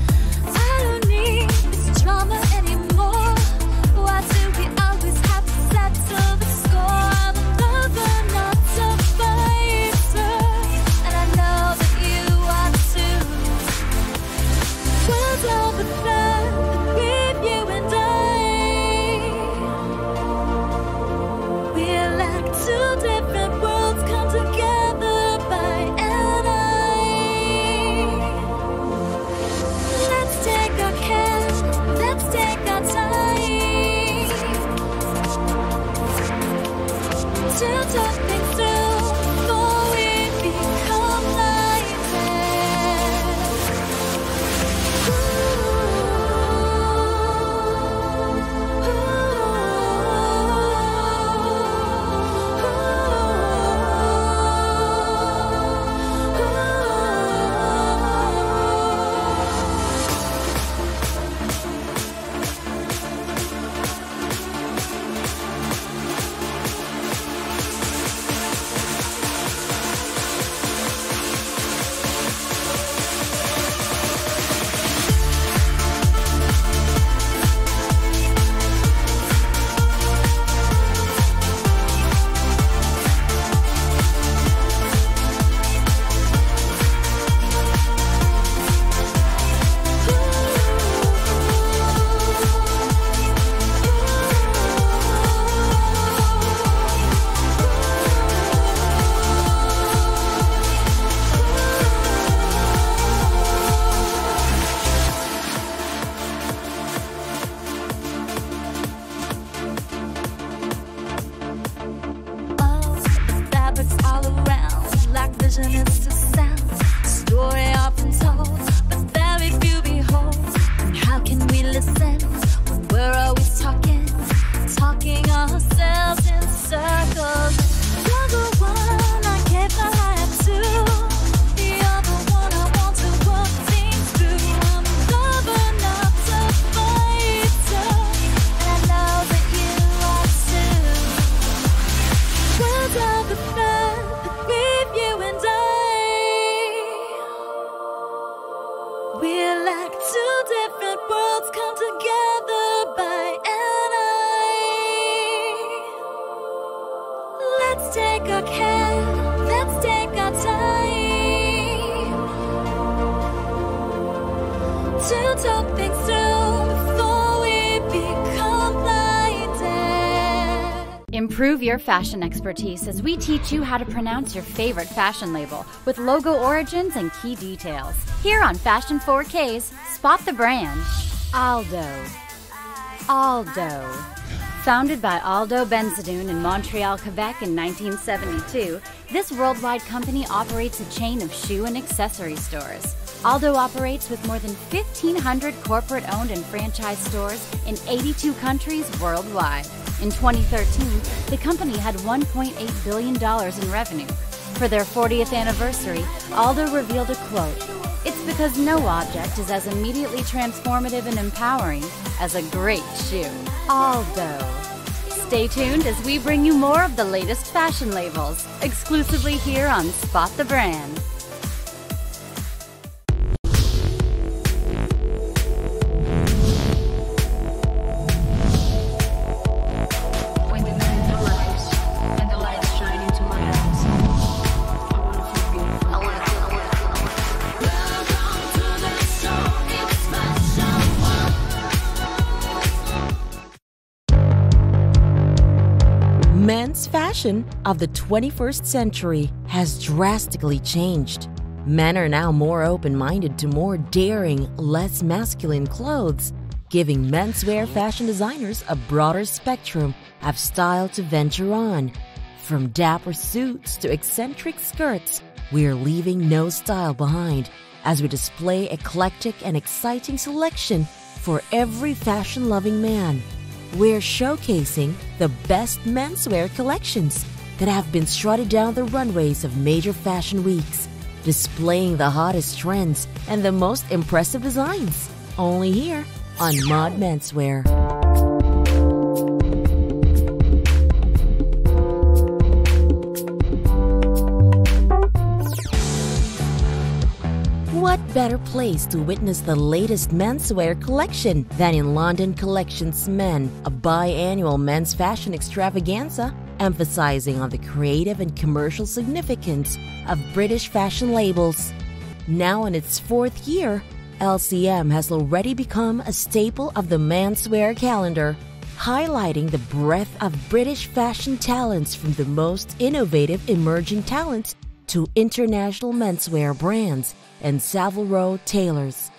I don't need this drama anymore. Why do we always have to settle the score? I'm a lover, not a fighter, and I know that you are too. Words of the blood with you and we're like two different worlds come together by and let's take our care, let's take our time to talk things through before we become Improve your fashion expertise as we teach you how to pronounce your favorite fashion label with logo origins and key details. Here on Fashion 4K's Spot the Brand. Aldo. Founded by Aldo Benzadoun in Montreal, Quebec in 1972, this worldwide company operates a chain of shoe and accessory stores. Aldo operates with more than 1,500 corporate-owned and franchise stores in 82 countries worldwide. In 2013, the company had $1.8 billion in revenue. For their 40th anniversary, Aldo revealed a quote, "It's because no object is as immediately transformative and empowering as a great shoe." Aldo. Stay tuned as we bring you more of the latest fashion labels, exclusively here on Spot the Brand. Men's fashion of the 21st century has drastically changed. Men are now more open-minded to more daring, less masculine clothes, giving menswear fashion designers a broader spectrum of style to venture on. From dapper suits to eccentric skirts, we're leaving no style behind as we display eclectic and exciting selection for every fashion-loving man. We're showcasing the best menswear collections that have been strutted down the runways of major fashion weeks, displaying the hottest trends and the most impressive designs, only here on Mod Menswear. What better place to witness the latest menswear collection than in London Collections Men, a biannual men's fashion extravaganza emphasizing on the creative and commercial significance of British fashion labels. Now in its 4th year, LCM has already become a staple of the menswear calendar, highlighting the breadth of British fashion talents from the most innovative emerging talents to international menswear brands and Savile Row tailors,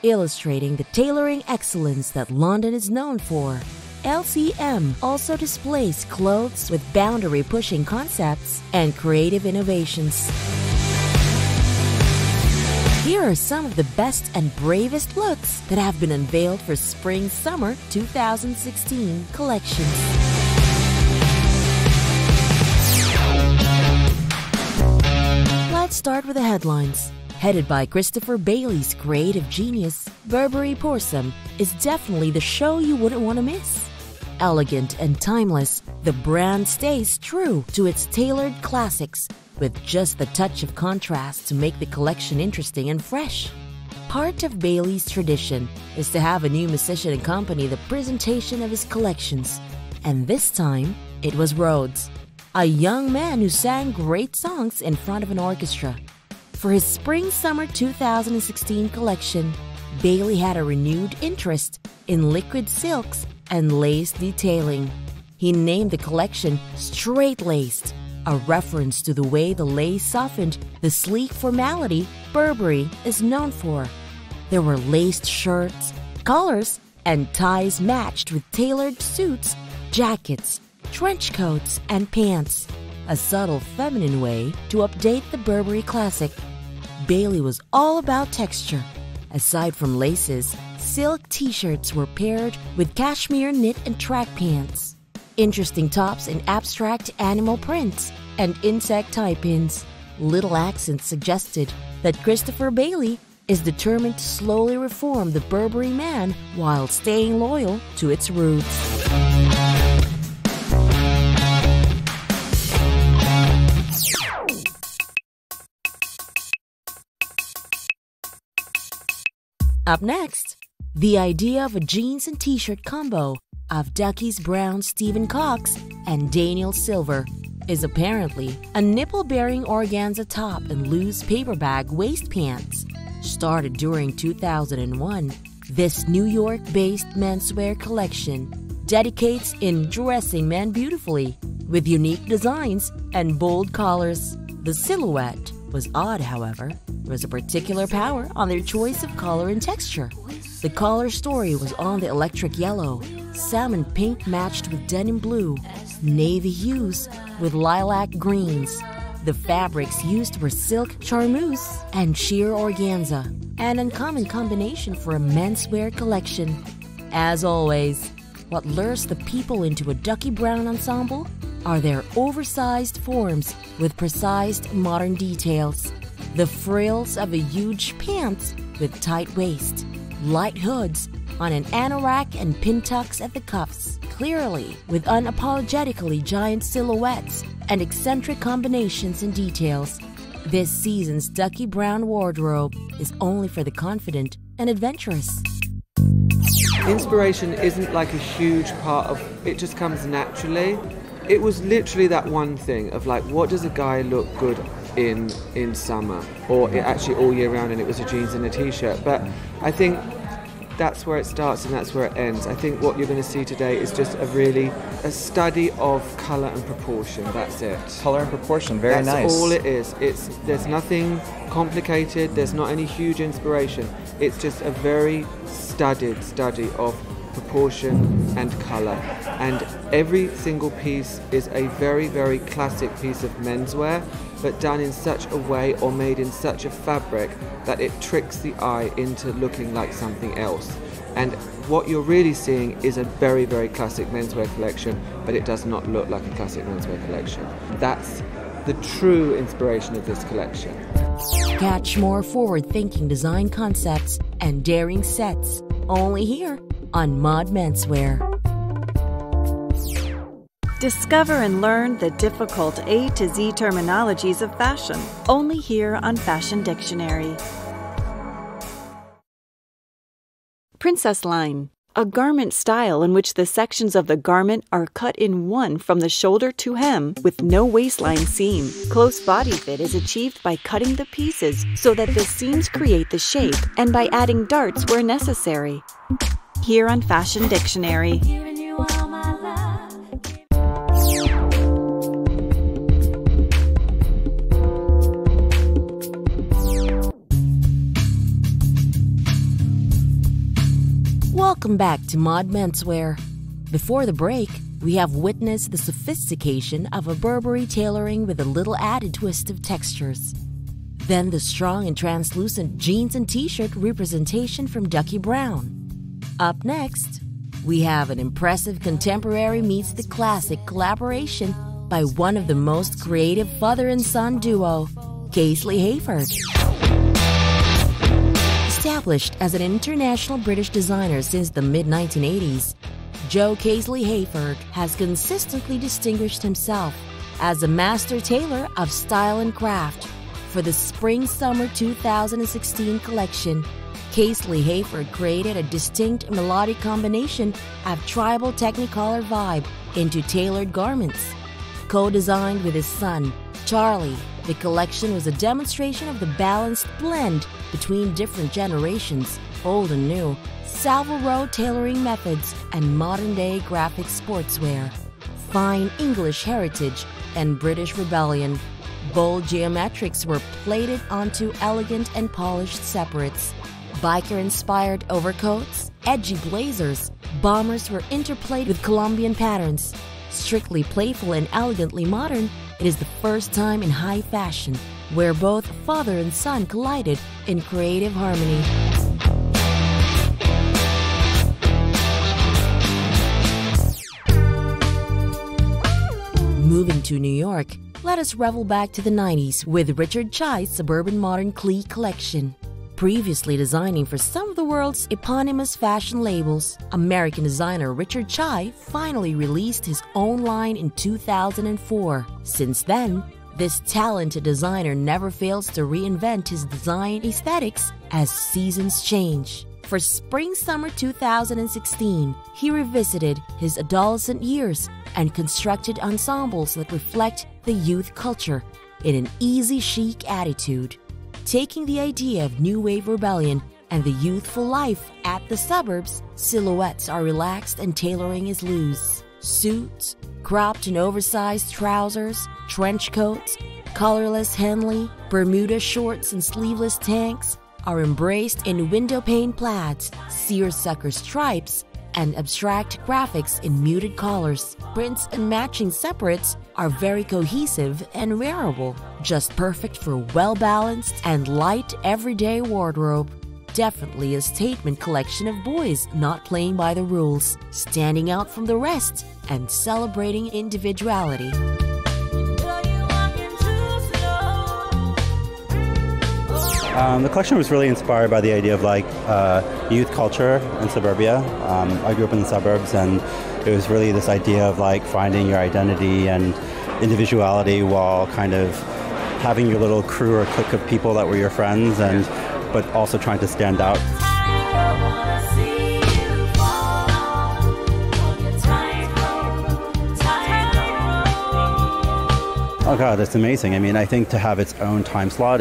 illustrating the tailoring excellence that London is known for. LCM also displays clothes with boundary-pushing concepts and creative innovations. Here are some of the best and bravest looks that have been unveiled for Spring-Summer 2016 collections. Let's start with the headlines. Headed by Christopher Bailey's creative genius, Burberry Poursome is definitely the show you wouldn't want to miss. Elegant and timeless, the brand stays true to its tailored classics, with just the touch of contrast to make the collection interesting and fresh. Part of Bailey's tradition is to have a new musician accompany the presentation of his collections, and this time it was Rhodes, a young man who sang great songs in front of an orchestra. For his Spring-Summer 2016 collection, Bailey had a renewed interest in liquid silks and lace detailing. He named the collection Straight-Laced, a reference to the way the lace softened the sleek formality Burberry is known for. There were laced shirts, collars, and ties matched with tailored suits, jackets, trench coats, and pants, a subtle feminine way to update the Burberry classic. Bailey was all about texture. Aside from laces, silk t-shirts were paired with cashmere knit and track pants, interesting tops in abstract animal prints, and insect tie pins. Little accents suggested that Christopher Bailey is determined to slowly reform the Burberry man while staying loyal to its roots. Up next, the idea of a jeans and t-shirt combo of Ducky's Brown Stephen Cox and Daniel Silver is apparently a nipple-bearing organza top and loose paper bag waist pants. Started during 2001, this New York-based menswear collection dedicates in dressing men beautifully with unique designs and bold collars. The silhouette was odd, however. There was a particular power on their choice of color and texture. The collar story was on the electric yellow, salmon pink matched with denim blue, navy hues with lilac greens. The fabrics used were silk charmeuse and sheer organza, an uncommon combination for a menswear collection. As always, what lures the people into a Ducky Brown ensemble are their oversized forms with precise modern details. The frills of a huge pants with tight waist, light hoods on an anorak and pin tucks at the cuffs, clearly with unapologetically giant silhouettes and eccentric combinations and details. This season's Ducky Brown wardrobe is only for the confident and adventurous. Inspiration isn't like a huge part of it, just comes naturally. It was literally that one thing of like, what does a guy look good in summer, or actually all year round, and it was a jeans and a t-shirt. But I think that's where it starts and that's where it ends. I think what you're going to see today is just a study of colour and proportion. That's it. Colour and proportion, very nice. That's all it is. There's nothing complicated, there's not any huge inspiration. It's just a very studied study of proportion and colour. And every single piece is a very, very classic piece of menswear, but done in such a way or made in such a fabric that it tricks the eye into looking like something else. And what you're really seeing is a very, very classic menswear collection, but it does not look like a classic menswear collection. That's the true inspiration of this collection. Catch more forward-thinking design concepts and daring sets only here on Mod Menswear. Discover and learn the difficult A to Z terminologies of fashion, only here on Fashion Dictionary. Princess line, a garment style in which the sections of the garment are cut in one from the shoulder to hem with no waistline seam. Close body fit is achieved by cutting the pieces so that the seams create the shape and by adding darts where necessary. Here on Fashion Dictionary. Welcome back to Mod Menswear. Before the break, we have witnessed the sophistication of a Burberry tailoring with a little added twist of textures. Then the strong and translucent jeans and t-shirt representation from Ducky Brown. Up next, we have an impressive contemporary meets the classic collaboration by one of the most creative father and son duo, Casely Hayford. Established as an international British designer since the mid-1980s, Joe Casely Hayford has consistently distinguished himself as a master tailor of style and craft. For the Spring-Summer 2016 collection, Casely Hayford created a distinct melodic combination of tribal Technicolor vibe into tailored garments. Co-designed with his son, Charlie, the collection was a demonstration of the balanced blend between different generations, old and new, Savile Row tailoring methods, and modern-day graphic sportswear. Fine English heritage and British rebellion. Bold geometrics were plated onto elegant and polished separates. Biker-inspired overcoats, edgy blazers, bombers were interplayed with Colombian patterns. Strictly playful and elegantly modern, it is the first time in high fashion where both father and son collided in creative harmony. Moving to New York, let us revel back to the 90s with Richard Chai's Suburban Modern Clee collection. Previously designing for some of the world's eponymous fashion labels, American designer Richard Chai finally released his own line in 2004. Since then, this talented designer never fails to reinvent his design aesthetics as seasons change. For Spring-Summer 2016, he revisited his adolescent years and constructed ensembles that reflect the youth culture in an easy chic attitude. Taking the idea of new wave rebellion and the youthful life at the suburbs, silhouettes are relaxed and tailoring is loose. Suits, cropped and oversized trousers, trench coats, collarless Henley, Bermuda shorts and sleeveless tanks are embraced in windowpane plaids, seersucker stripes, and abstract graphics in muted colors. Prints and matching separates are very cohesive and wearable, just perfect for well-balanced and light everyday wardrobe. Definitely a statement collection of boys not playing by the rules, standing out from the rest and celebrating individuality. The collection was really inspired by the idea of youth culture in suburbia. I grew up in the suburbs, and it was really this idea of finding your identity and individuality while kind of having your little crew or clique of people that were your friends, but also trying to stand out. Oh God, it's amazing. I mean, I think to have its own time slot,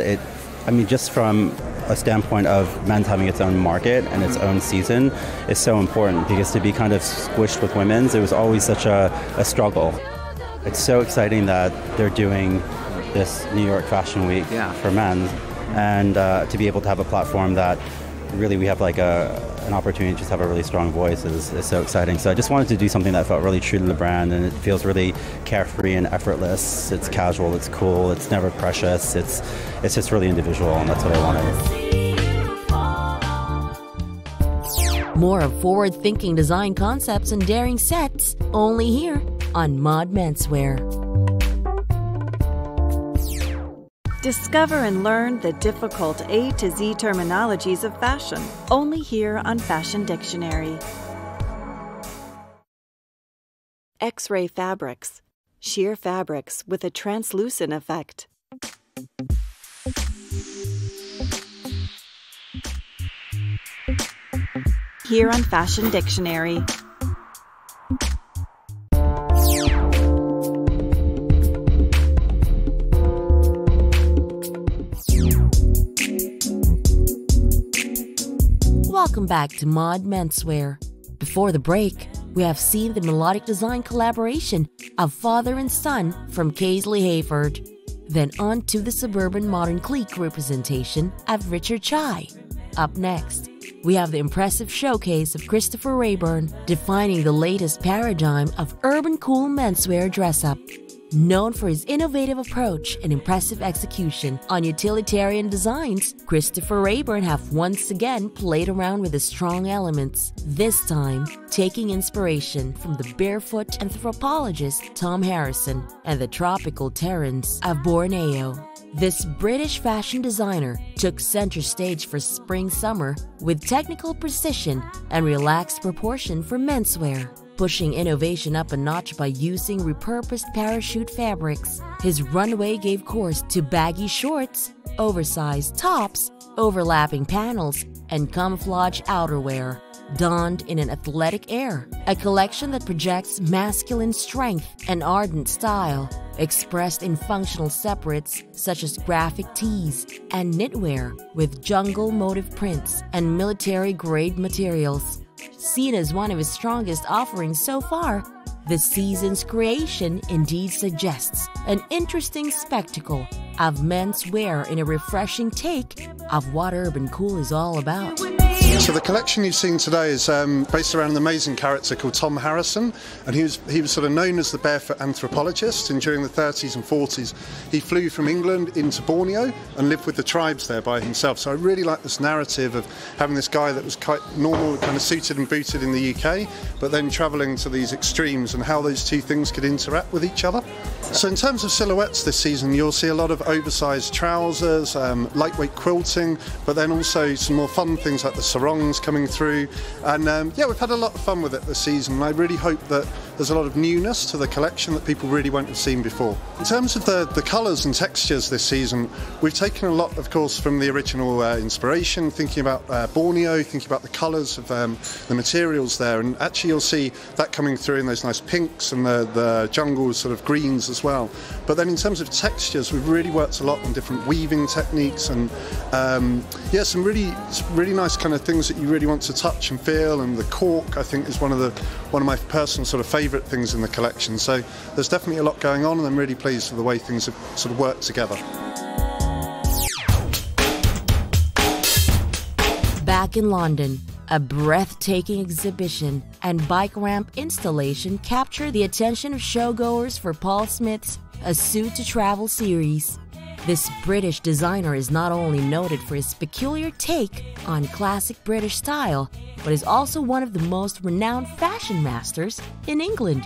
just from a standpoint of men's having its own market and its own season is so important, because to be kind of squished with women's, it was always such a struggle. It's so exciting that they're doing this New York Fashion Week for men, and to be able to have a platform that really we have an opportunity to just have a really strong voice is so exciting. So I just wanted to do something that felt really true to the brand, and it feels really carefree and effortless. It's casual, it's cool, it's never precious, it's just really individual, and that's what I wanted. More of forward-thinking design concepts and daring sets, only here on Mod Menswear. Discover and learn the difficult A to Z terminologies of fashion, only here on Fashion Dictionary. X-ray fabrics, sheer fabrics with a translucent effect. here on Fashion Dictionary. Welcome back to Mod Menswear. Before the break, we have seen the melodic design collaboration of father and son from Kaisley Hayford. Then on to the suburban modern clique representation of Richard Chai. Up next, we have the impressive showcase of Christopher Rayburn, defining the latest paradigm of urban cool menswear dress-up. Known for his innovative approach and impressive execution on utilitarian designs, Christopher Rayburn have once again played around with his strong elements, this time taking inspiration from the barefoot anthropologist Tom Harrison and the tropical terrains of Borneo. This British fashion designer took center stage for spring-summer with technical precision and relaxed proportion for menswear, pushing innovation up a notch by using repurposed parachute fabrics. His runway gave course to baggy shorts, oversized tops, overlapping panels, and camouflage outerwear, donned in an athletic air, a collection that projects masculine strength and ardent style, expressed in functional separates such as graphic tees and knitwear with jungle motif prints and military-grade materials. Seen as one of his strongest offerings so far, this season's creation indeed suggests an interesting spectacle of menswear in a refreshing take of what urban cool is all about. So the collection you've seen today is based around an amazing character called Tom Harrison, and he was sort of known as the barefoot anthropologist, and during the 30s and 40s he flew from England into Borneo and lived with the tribes there by himself. So I really like this narrative of having this guy that was quite normal, kind of suited and booted in the UK, but then travelling to these extremes and how those two things could interact with each other. So in terms of silhouettes this season, you'll see a lot of oversized trousers, lightweight quilting, but then also some more fun things like the sarongs coming through, and yeah, we've had a lot of fun with it this season, and I really hope that there's a lot of newness to the collection that people really won't have seen before. In terms of the colours and textures this season, we've taken a lot, of course, from the original inspiration, thinking about Borneo, thinking about the colours of the materials there, and actually you'll see that coming through in those nice pinks and the jungle sort of greens as well. But then in terms of textures, we've really worked a lot on different weaving techniques and yeah, some really nice kind of things that you really want to touch and feel, and the cork I think is one of my personal sort of favourite things in the collection. So there's definitely a lot going on, and I'm really pleased with the way things have sort of worked together. Back in London, a breathtaking exhibition and bike ramp installation captured the attention of showgoers for Paul Smith's A Suit to Travel series. This British designer is not only noted for his peculiar take on classic British style, but is also one of the most renowned fashion masters in England.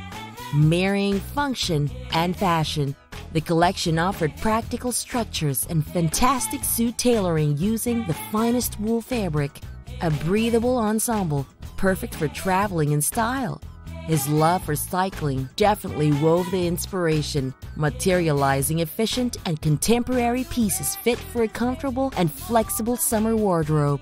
Marrying function and fashion, the collection offered practical structures and fantastic suit tailoring using the finest wool fabric, a breathable ensemble perfect for traveling in style. His love for cycling definitely wove the inspiration, materializing efficient and contemporary pieces fit for a comfortable and flexible summer wardrobe.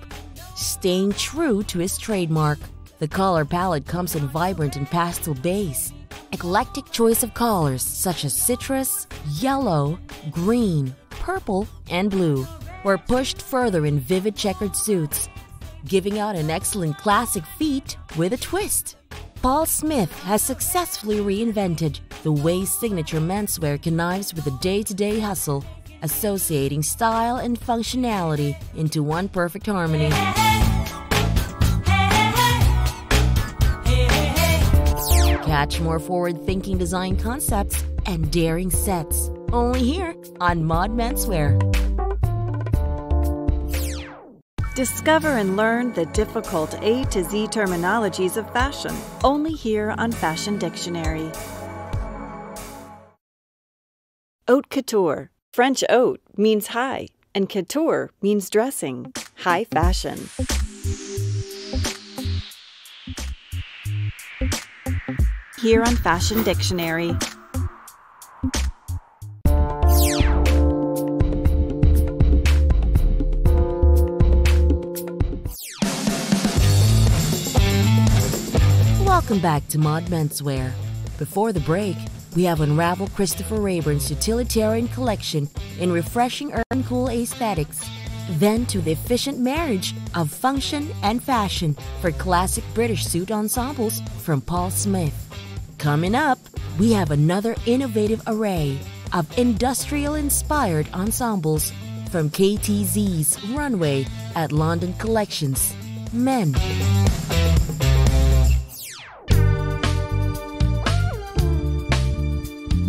Staying true to his trademark, the color palette comes in vibrant and pastel base. Eclectic choice of colors such as citrus, yellow, green, purple, and blue were pushed further in vivid checkered suits, giving out an excellent classic feat with a twist. Paul Smith has successfully reinvented the way signature menswear connives with the day-to-day hustle, associating style and functionality into one perfect harmony. Catch more forward-thinking design concepts and daring sets, only here on Mod Menswear. Discover and learn the difficult A to Z terminologies of fashion, only here on Fashion Dictionary. Haute couture. French haute means high, and couture means dressing, high fashion. Here on Fashion Dictionary. Welcome back to Mod Menswear. Before the break, we have unraveled Christopher Rayburn's utilitarian collection in refreshing urban cool aesthetics. Then to the efficient marriage of function and fashion for classic British suit ensembles from Paul Smith. Coming up, we have another innovative array of industrial-inspired ensembles from KTZ's runway at London Collections. Men.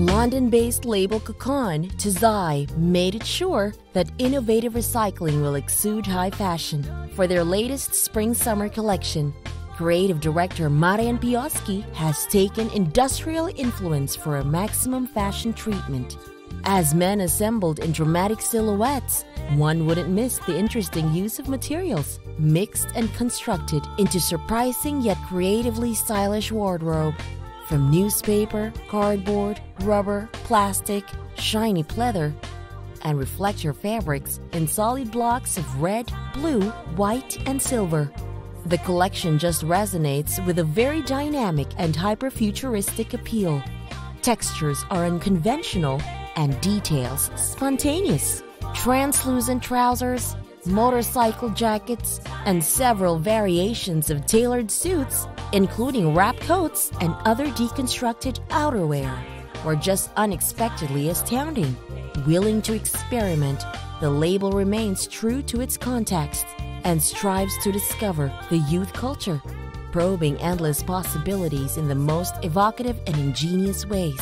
London-based label Cocon Tazai made it sure that innovative recycling will exude high fashion. For their latest spring-summer collection, creative director Marian Pioski has taken industrial influence for a maximum fashion treatment. As men assembled in dramatic silhouettes, one wouldn't miss the interesting use of materials, mixed and constructed into surprising yet creatively stylish wardrobe. From newspaper, cardboard, rubber, plastic, shiny pleather, and reflector fabrics in solid blocks of red, blue, white, and silver. The collection just resonates with a very dynamic and hyper-futuristic appeal. Textures are unconventional and details spontaneous. Translucent trousers, motorcycle jackets, and several variations of tailored suits, including wrap coats and other deconstructed outerwear, were just unexpectedly astounding. Willing to experiment, the label remains true to its context and strives to discover the youth culture, probing endless possibilities in the most evocative and ingenious ways.